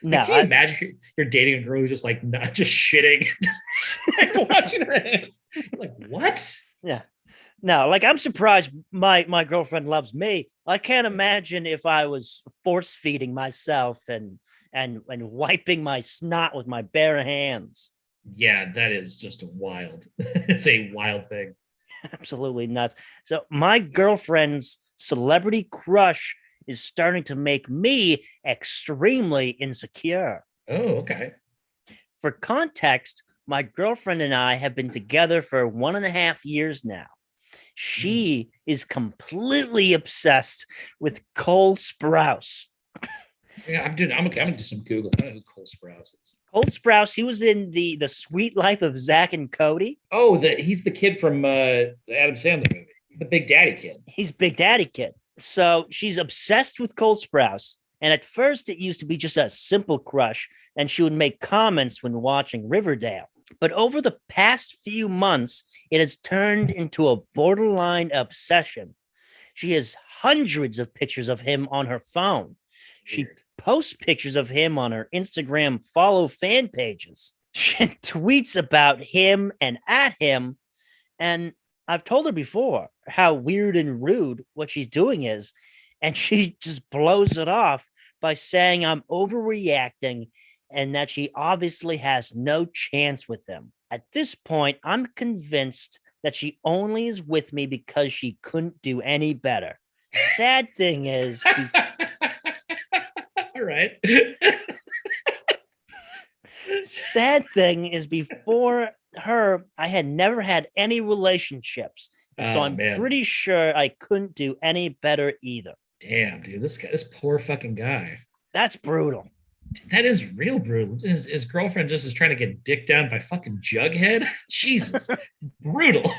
No, can you imagine you're dating a girl who's just like not just shitting, just like watching her hands? You're like, what? Yeah. No, like I'm surprised my girlfriend loves me. I can't imagine if I was force feeding myself and wiping my snot with my bare hands. Yeah, that is just wild. It's a wild thing. Absolutely nuts. So my girlfriend's celebrity crush is starting to make me extremely insecure. Oh, okay. For context, my girlfriend and I have been together for 1.5 years now. She is completely obsessed with Cole Sprouse. Yeah, I'm gonna do some Google. I don't know who Cole Sprouse is. Cole Sprouse, he was in the Sweet Life of Zach and Cody. Oh, he's the kid from the Adam Sandler movie. The Big Daddy kid. He's Big Daddy kid. So she's obsessed with Cole Sprouse. And at first it used to be just a simple crush, and she would make comments when watching Riverdale. But over the past few months, it has turned into a borderline obsession. She has hundreds of pictures of him on her phone. She posts pictures of him on her Instagram follow fan pages. She tweets about him and at him. And I've told her before how weird and rude what she's doing is. And she just blows it off by saying I'm overreacting and that she obviously has no chance with him. At this point, I'm convinced that she only is with me because she couldn't do any better. Sad thing is... All right. Sad thing is, before her, I had never had any relationships. So I'm pretty sure I couldn't do any better either. Damn, dude, this poor fucking guy. That's brutal. That is real brutal. His girlfriend just is trying to get dicked down by fucking Jughead. Jesus, brutal.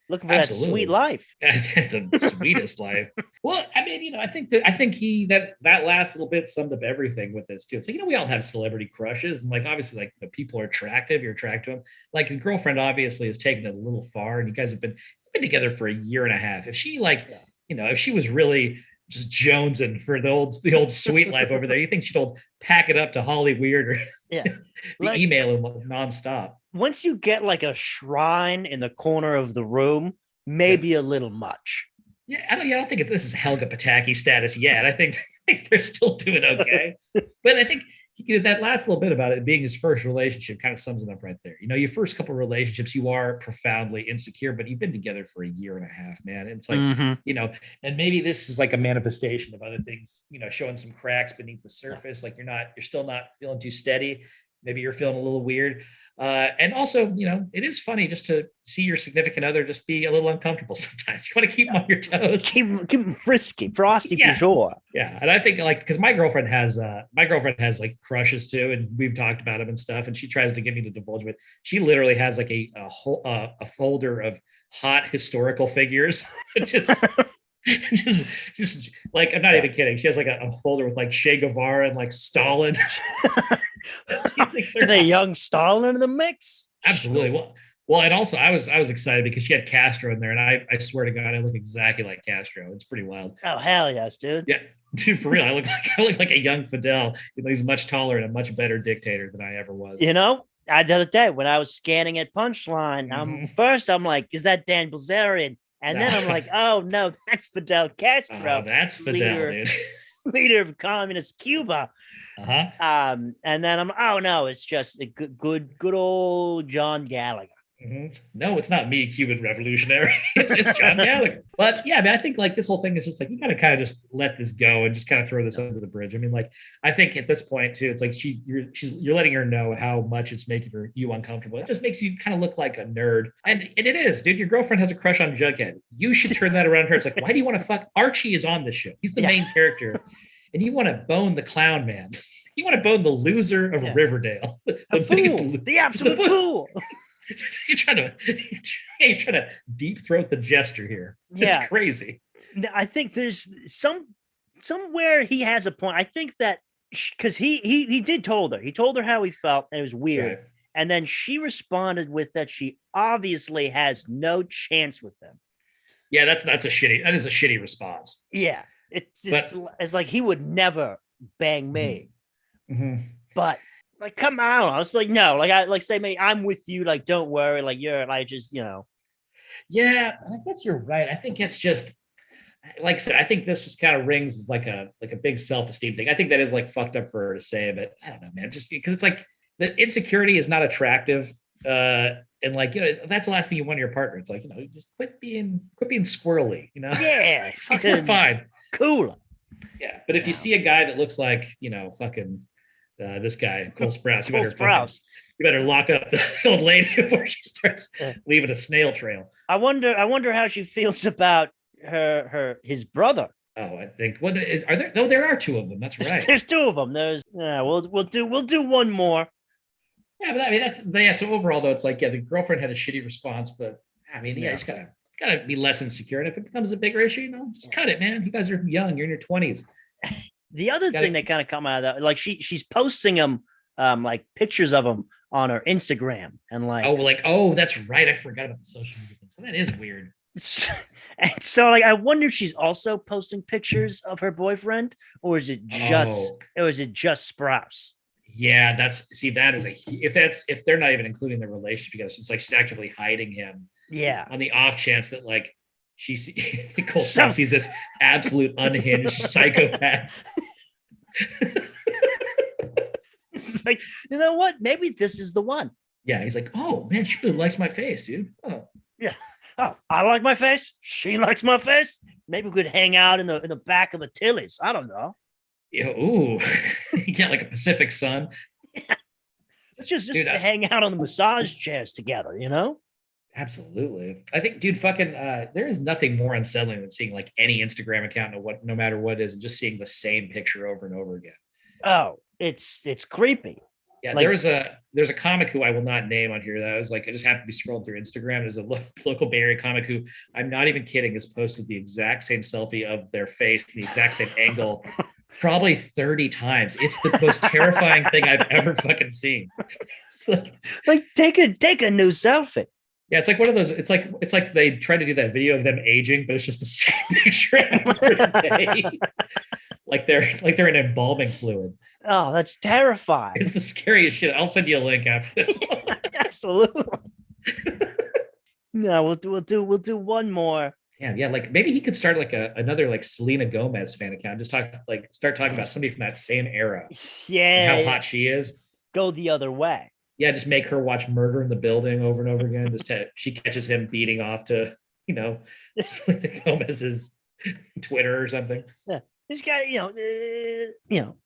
Looking for that sweet life. The sweetest life. Well, I mean, I think that last little bit summed up everything with this too. It's like, we all have celebrity crushes, and like obviously, like the people are attractive. You're attracted to them. Like his girlfriend obviously has taken it a little far, and you guys have been together for 1.5 years. If she if she was really just jonesing for the old sweet life over there. You think she'll pack it up to Holly Weird or Yeah. the email him nonstop? Once you get like a shrine in the corner of the room, maybe a little much. Yeah, I don't think this is Helga Pataki status yet. I think they're still doing okay. But I think that last little bit about it being his first relationship kind of sums it up right there. Your first couple of relationships, you are profoundly insecure, but you've been together for a year and a half, man. And it's like, and maybe this is like a manifestation of other things, showing some cracks beneath the surface. Like you're still not feeling too steady. Maybe you're feeling a little weird. And also, it is funny just to see your significant other just be a little uncomfortable sometimes. You want to keep them on your toes. Keep them frisky, frosty for sure. Yeah. And I think because my girlfriend has like crushes too. And we've talked about them and stuff. And she tries to get me to divulge, but she literally has like a folder of hot historical figures. just like, I'm not even kidding. She has like a folder with like Che Guevara and like Stalin. Is a young Stalin in the mix? Absolutely. Well, and also I was excited because she had Castro in there, and I swear to God, I look exactly like Castro. It's pretty wild. Oh hell yes, dude. Yeah, dude, for real. I look like a young Fidel. He's much taller and a much better dictator than I ever was. The other day when I was scanning at Punchline, first I'm like, is that Dan Bilzerian? And then I'm like, oh no, that's Fidel Castro. Oh, that's Fidel, dude. Leader of communist Cuba. And then oh no, it's just a good old John Gallagher. No, it's not me, Cuban revolutionary. it's John Gallagher. But yeah, I think like this whole thing is just like you gotta kind of just let this go and just kind of throw this under the bridge. I mean, like I think at this point too, it's like you're letting her know how much it's making you uncomfortable. It just makes you kind of look like a nerd, and it is, dude. Your girlfriend has a crush on Jughead. You should turn that around her. It's like, why do you want to fuck? Archie is on the show. He's the main character, and you want to bone the clown man. You want to bone the loser of Riverdale, the absolute fool. You're trying to deep throat the jester here. It's crazy. I think there's somewhere he has a point. I think that because he did told her. He told her how he felt, and it was weird. Right. And then she responded with that she obviously has no chance with him. Yeah, that is a shitty response. Yeah. It's like he would never bang me. But like, come on. I was like, no, I'm with you. Like, don't worry. Like, Yeah, I guess you're right. I think it's just, like I said, I think this just kind of rings like a big self-esteem thing. I think that is like fucked up for her to say, but I don't know, man. Just because it's like the insecurity is not attractive. And like, that's the last thing you want in your partner. It's like, just quit being squirrely, Yeah. We're fine. Cool. Yeah. But if you see a guy that looks like, fucking this guy, Cole Sprouse, you better lock up the old lady before she starts leaving a snail trail. I wonder how she feels about his brother. Oh, I think are there? No, there are two of them. That's right. There's two of them. We'll do one more. Yeah, but I mean so overall though, it's like the girlfriend had a shitty response, but I mean you just gotta be less insecure, and if it becomes a bigger issue, just cut it, man. You guys are young. You're in your 20s. The other thing that kind of come out of that, like she's posting them, like pictures of them on her Instagram, and oh, that's right. I forgot about the social media thing. So that is weird. And so, like, I wonder if she's also posting pictures of her boyfriend, or is it just Sprouse? Yeah, that is if they're not even including the relationship together, so it's like she's actively hiding him. Yeah. On the off chance that like she Cole Sprouse sees this absolute unhinged psychopath. It's like, you know what? Maybe this is the one. Yeah, he's like, oh man, she really likes my face, dude. Oh. Yeah. Oh, I like my face. She likes my face. Maybe we could hang out in the back of the Tillies. I don't know. Yeah. Ooh. You get like a Pacific Sun. Yeah. Let's just hang out on the massage chairs together, Absolutely. I think, dude, fucking there is nothing more unsettling than seeing like any Instagram account no matter what it is, and just seeing the same picture over and over again. Oh, it's creepy. Yeah, like, there's a comic who I will not name on here that I was like, I just happened to be scrolling through Instagram. There's a local Bay Area comic who, I'm not even kidding, has posted the exact same selfie of their face, the exact same angle, probably 30 times. It's the most terrifying thing I've ever fucking seen. Like take a new selfie. Yeah, it's like one of those. It's like they try to do that video of them aging, but it's just the same picture every day. Like they're in embalming fluid. Oh, that's terrifying. It's the scariest shit. I'll send you a link after this. Absolutely. No, we'll do one more. Yeah. Like maybe he could start like another like Selena Gomez fan account. Just start talking about somebody from that same era and how Yeah, hot she is. go the other way. Yeah, just make her watch Murder in the Building over and over again. She catches him beating off to Selena Gomez's Twitter or something. Yeah. This guy,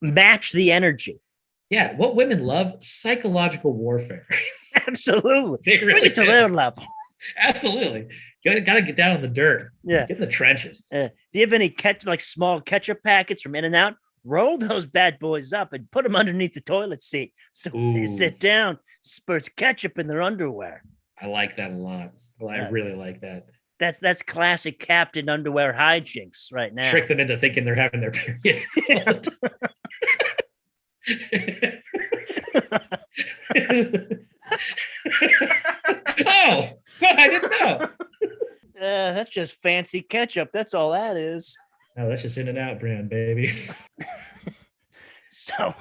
match the energy. Yeah, what women love, psychological warfare. Absolutely. They Bring really it to do. their level. Absolutely. Gotta get down in the dirt. Yeah. Get in the trenches. Do you have any small ketchup packets from In-N-Out? Roll those bad boys up and put them underneath the toilet seat. So when they sit down, spurts ketchup in their underwear. I like that a lot. Well, I really like that. That's classic Captain Underwear hijinks right now. Trick them into thinking they're having their period. Oh, I didn't know. That's just fancy ketchup. That's all that is. No, that's just In-N-Out brand, baby. So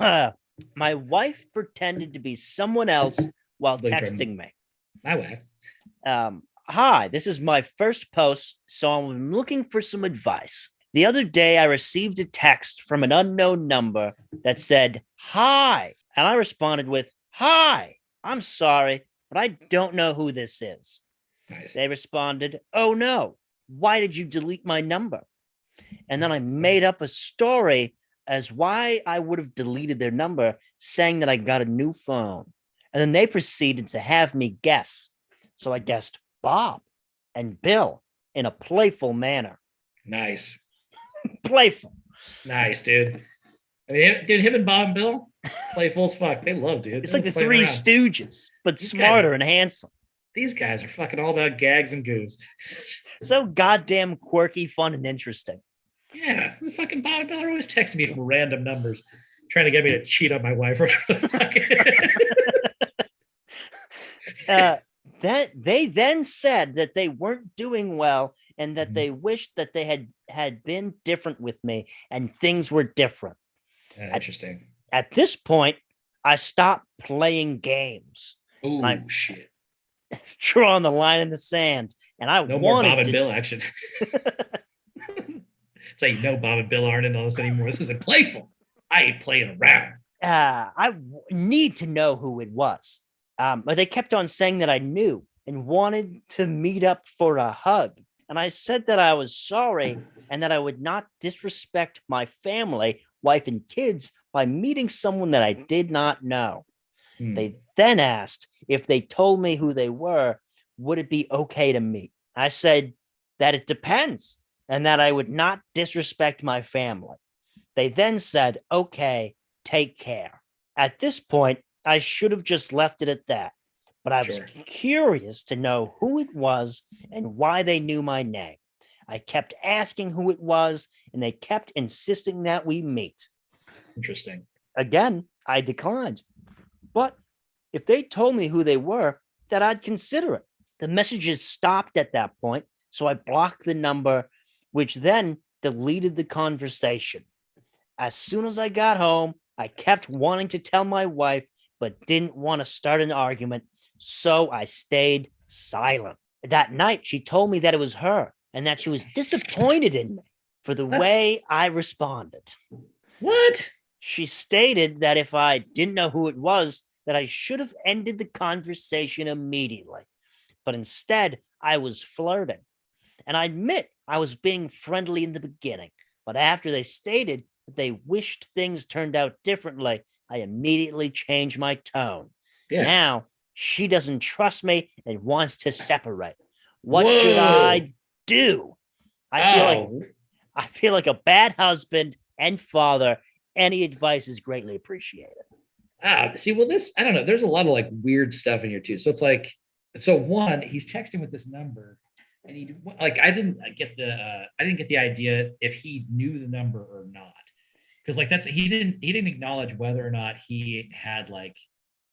my wife pretended to be someone else while texting me. My wife. Hi, this is my first post, so I'm looking for some advice. The other day, I received a text from an unknown number that said, hi. And I responded with, hi, I'm sorry, but I don't know who this is. Nice. They responded, oh no, why did you delete my number? And then I made up a story as why I would have deleted their number, saying that I got a new phone. And then they proceeded to have me guess. So I guessed Bob and Bill in a playful manner. Nice. Playful. Nice, dude. I mean, dude, him and Bob and Bill, playful as fuck. They love, dude. It's like the Three Stooges, but These smarter and handsome. These guys are fucking all about gags and goos. So goddamn quirky, fun, and interesting. Yeah, the fucking Bob and Bill are always texting me from random numbers, trying to get me to cheat on my wife or whatever the fuck. That they then said that they weren't doing well and that they wished that they had been different with me and things were different. Interesting. At this point, I stopped playing games. Oh shit! Drawing the line in the sand, and I no more Bob and Bill action. It's like Bob and Bill aren't in on this anymore. This isn't playful. I ain't playing around. I need to know who it was. But they kept on saying that I knew and wanted to meet up for a hug. And I said that I was sorry and that I would not disrespect my family, wife and kids by meeting someone that I did not know. They then asked if they told me who they were, would it be okay to meet? I said that it depends and that I would not disrespect my family. They then said, okay, take care. At this point, I should have just left it at that, but I was curious to know who it was and why they knew my name. I kept asking who it was, and they kept insisting that we meet. Interesting. Again, I declined. But if they told me who they were, that I'd consider it. The messages stopped at that point, so I blocked the number, which then deleted the conversation. As soon as I got home, I kept wanting to tell my wife, but didn't want to start an argument, so I stayed silent. That night, she told me that it was her and that she was disappointed in me for the way I responded. What? She stated that if I didn't know who it was, that I should have ended the conversation immediately. But instead, I was flirting. And I admit I was being friendly in the beginning, but after they stated that they wished things turned out differently, I immediately changed my tone. Yeah. Now, she doesn't trust me and wants to separate. What should I do? I feel like a bad husband and father. Any advice is greatly appreciated. See, well, I don't know. There's a lot of like weird stuff in here too. So it's like, one, he's texting with this number, and I didn't get the idea if he knew the number or not, because like he didn't acknowledge whether or not he had like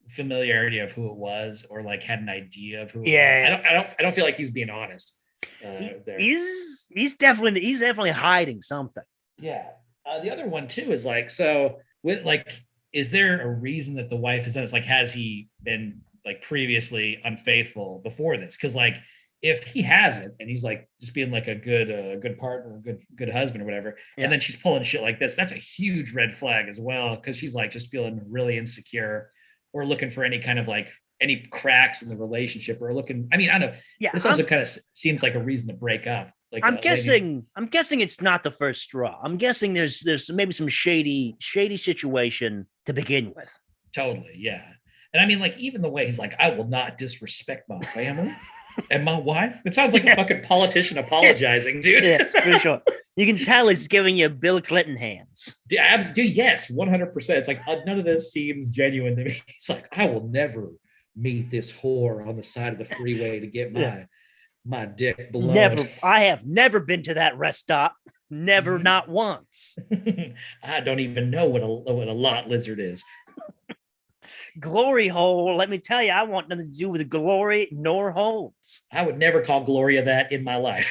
familiarity of who it was, or like had an idea of who it was. Yeah. I don't feel like he's being honest there. He's definitely hiding something. Yeah. The other one too is like, so with like, is there a reason that the wife has done this? Like, has he been like previously unfaithful before this? Because like, if he hasn't, and he's like just being like a good partner, good husband or whatever, and then she's pulling shit like this, that's a huge red flag as well. Because she's like just feeling really insecure, or looking for any kind of like any cracks in the relationship, or looking. I mean, I don't know. Yeah, this also kind of seems like a reason to break up. Like I'm guessing it's not the first straw. I'm guessing there's maybe some shady situation to begin with. Totally, yeah. And I mean, like, even the way he's like, I will not disrespect my family and my wife. It sounds like a fucking politician apologizing, dude. Yeah, for sure. You can tell he's giving you Bill Clinton hands. Dude, yes, 100%. It's like, none of this seems genuine to me. He's like, I will never meet this whore on the side of the freeway to get my dick blown. Never. I have never been to that rest stop. Never, not once. I don't even know what a lot lizard is. Glory hole. Let me tell you, I want nothing to do with glory nor holes. I would never call Gloria that in my life.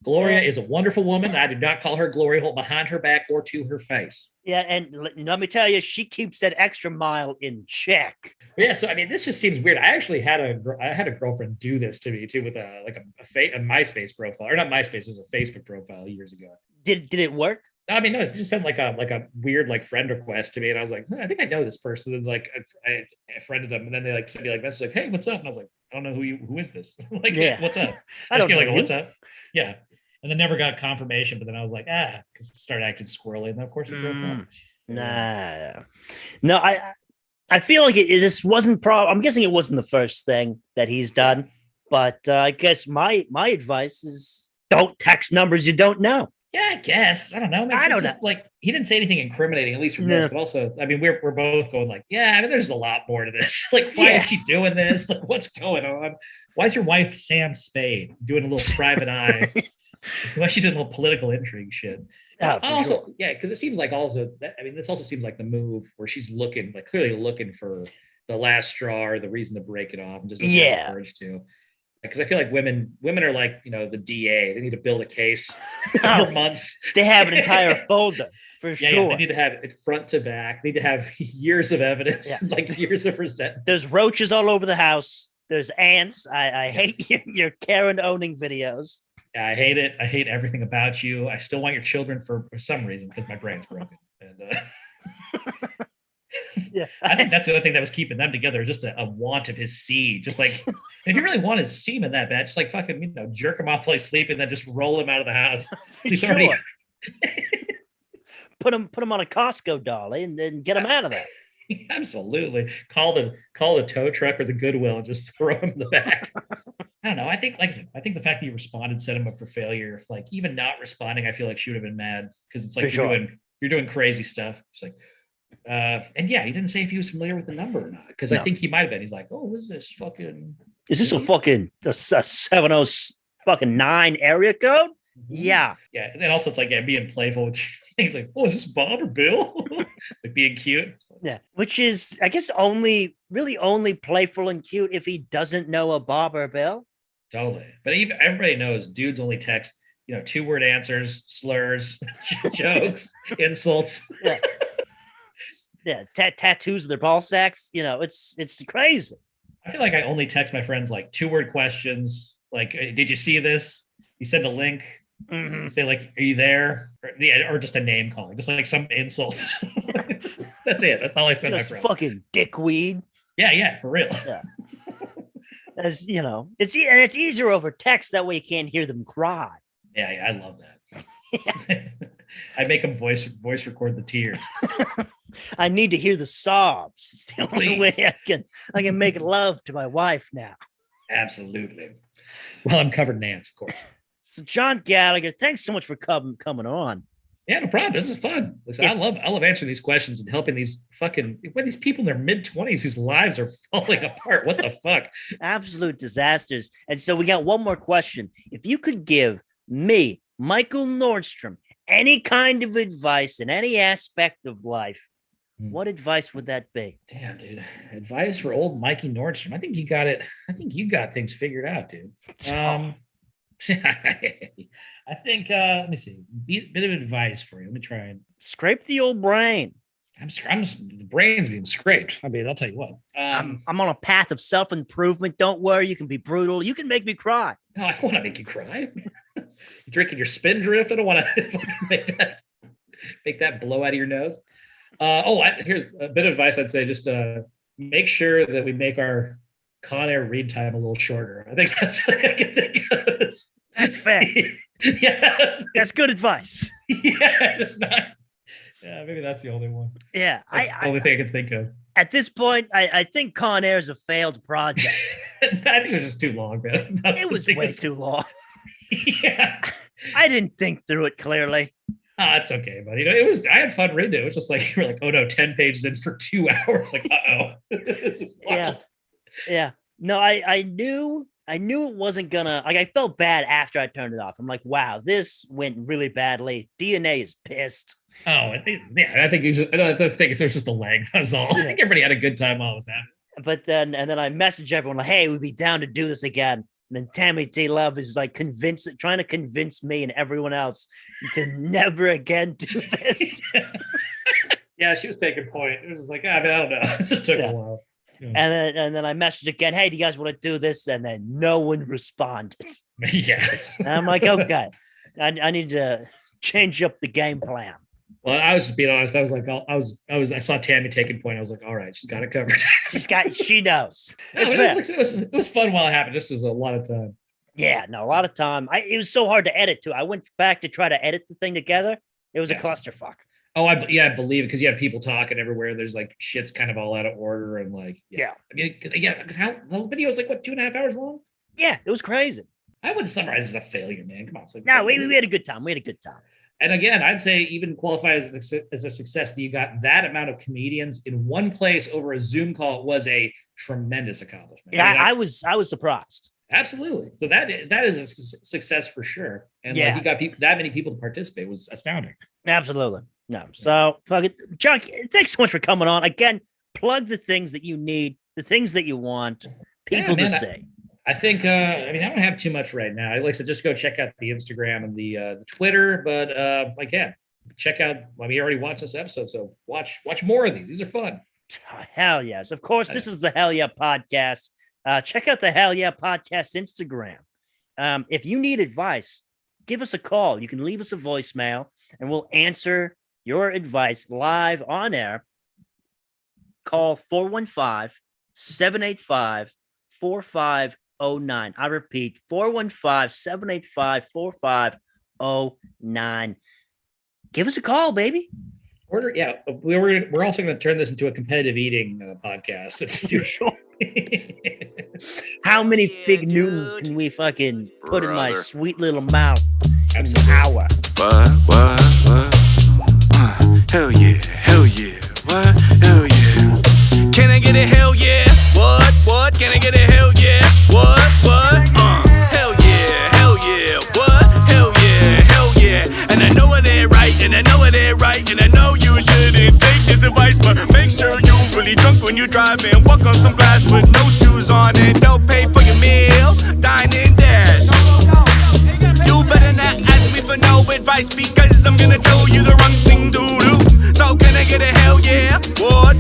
Gloria is a wonderful woman. I do not call her glory hole behind her back or to her face. Yeah, and let me tell you, she keeps that extra mile in check. Yeah, so I mean, this just seems weird. I actually had a girlfriend do this to me too with a MySpace profile, or not MySpace, it was a Facebook profile years ago. Did it work? I mean, no, it just sent like a weird like friend request to me, and I was like, I think I know this person. And like I friended them, and then they like sent me like message like, hey, what's up? And I was like, I don't know who is this? Like, yeah, what's up? I don't know. Like, what's up? Yeah. And then never got confirmation, but then I was like, because it started acting squirrely, and then of course it broke up. No, I feel like this wasn't I'm guessing it wasn't the first thing that he's done, but I guess my advice is don't text numbers you don't know. Yeah, I guess. I don't know. I don't know. Like, he didn't say anything incriminating, at least from this, but also, I mean, we're both going like, yeah, I mean, there's a lot more to this. Like, why is she doing this? Like, what's going on? Why is your wife Sam Spade doing a little private eye? Why is she doing a little political intrigue shit? Yeah, because it seems like this also seems like the move where she's clearly looking for the last straw or the reason to break it off, and just doesn't have the courage to. Because I feel like women are like, the DA. They need to build a case for months. They have an entire folder for sure. Yeah, they need to have it front to back. They need to have years of evidence, like years of resentment. There's roaches all over the house. There's ants. I hate your Karen owning videos. Yeah, I hate it. I hate everything about you. I still want your children for some reason because my brain's broken. And, yeah, I think that's the other thing that was keeping them together, just a want of his seed. Just like, if you really want his semen that bad, just like fucking, jerk him off while he's sleeping, then just roll him out of the house. He's already put him on a Costco dolly and then get him out of there. Absolutely. Call the tow truck or the Goodwill and just throw him in the back. I don't know. I think, like I said, I think the fact that you responded set him up for failure. Like, even not responding, I feel like she would have been mad, because it's like you're doing crazy stuff. It's like, and yeah, he didn't say if he was familiar with the number or not, because I think he might have been. He's like, oh, what is this fucking? Is this a 709 area code? Yeah. Yeah, and then also it's like being playful with things like, oh, is this Bob or Bill? Like being cute. Yeah, which is, I guess, only playful and cute if he doesn't know a Bob or Bill. Totally. But everybody knows dudes only text, 2-word answers, slurs, jokes, insults. Yeah. Yeah, tattoos of their ball sacks. It's crazy. I feel like I only text my friends like 2-word questions. Like, did you see this? You send a link. Mm-hmm. Say like, are you there? Or just a name calling, just like some insults. That's it. That's all I send my friends. Fucking dickweed. Yeah, for real. Yeah. As it's easier over text. That way you can't hear them cry. Yeah, I love that. I make them voice record the tears. I need to hear the sobs. It's the only way I can make love to my wife now. Absolutely. Well, I'm covered in ants, of course. So, John Gallagher, thanks so much for coming on. Yeah, no problem. This is fun. Listen, I love answering these questions and helping these people in their mid-20s whose lives are falling apart. What the fuck? Absolute disasters. And so we got one more question. If you could give me, Mikel Nordstrom, any kind of advice in any aspect of life, what advice would that be? Damn, dude. Advice for old Mikey Nordstrom. I think you got it. I think you got things figured out, dude. I think, let me see. Bit of advice for you. Let me try and scrape the old brain. The brain's being scraped. I mean, I'll tell you what. I'm on a path of self-improvement. Don't worry. You can be brutal. You can make me cry. No, I don't want to make you cry. You're drinking your Spindrift. I don't want to make that blow out of your nose. Here's a bit of advice I'd say. Just make sure that we make our Con Air read time a little shorter. I think that's what I can think of. That's fair. Yes. That's good advice. Yeah, it's not. Yeah, maybe that's the only one. Yeah. That's the only thing I can think of. At this point, I think Con Air is a failed project. I think it was just too long, man. It was way too long. Yeah. I didn't think through it clearly. It's okay, buddy. I had fun reading it. It was just like, you were like, oh no, 10 pages in for 2 hours. Like, this is wild. Yeah. No, I knew it wasn't gonna, like, I felt bad after I turned it off. I'm like, wow, this went really badly. DNA is pissed. Oh, I think it was just the leg. That's all. I think everybody had a good time while it was happening. But then I messaged everyone like, hey, we'd be down to do this again. And then Tammy T Love is like trying to convince me and everyone else to never again do this. Yeah, she was taking point. It was just like, I don't know. It just took a while. Yeah. And then I messaged again, hey, do you guys want to do this? And then no one responded. Yeah. And I'm like, okay, I need to change up the game plan. Well, I was just being honest. I was like, I saw Tammy taking point. I was like, all right, she's got it covered. She knows. It was fun while it happened. Just was a lot of time. Yeah, no, a lot of time. It was so hard to edit too. I went back to try to edit the thing together. It was a clusterfuck. Oh, I believe it, because you have people talking everywhere. There's like shit's kind of all out of order and like I mean, because how the whole video is like what 2.5 hours long. Yeah, it was crazy. I wouldn't summarize it as a failure, man. Come on, it's like, no, we had a good time. We had a good time. And again, I'd say even qualify as a success that you got that amount of comedians in one place over a Zoom call was a tremendous accomplishment. Yeah, I was surprised. Absolutely. So that is a success for sure. And like, you got that many people to participate was astounding. Absolutely. No. So fuck it. John, thanks so much for coming on. Again, plug the things that you need, the things that you want people to say. I think, I don't have too much right now. Like I said, just go check out the Instagram and the Twitter. But check out, we already watched this episode. So watch more of these. These are fun. Hell yes. Of course, this is the Hell Yeah Podcast. Check out the Hell Yeah Podcast Instagram. If you need advice, give us a call. You can leave us a voicemail and we'll answer your advice live on air. Call 415-785-4509. I repeat, 415-785-4509. Give us a call, baby. We're also going to turn this into a competitive eating podcast. How many Fig Newtons can we fucking put in my sweet little mouth in an hour? What? Hell yeah. What? Hell yeah. Can I get a hell yeah? What? Can I get a hell yeah? What? Hell yeah. What? Hell yeah. And I know it ain't right, and I know you shouldn't take this advice, but make sure you really drunk when you drive and walk on some glass with no shoes on and don't pay for your meal. Dine and dash. You better not ask me for no advice, because I'm gonna tell you the wrong thing to do. So can I get a hell yeah? What?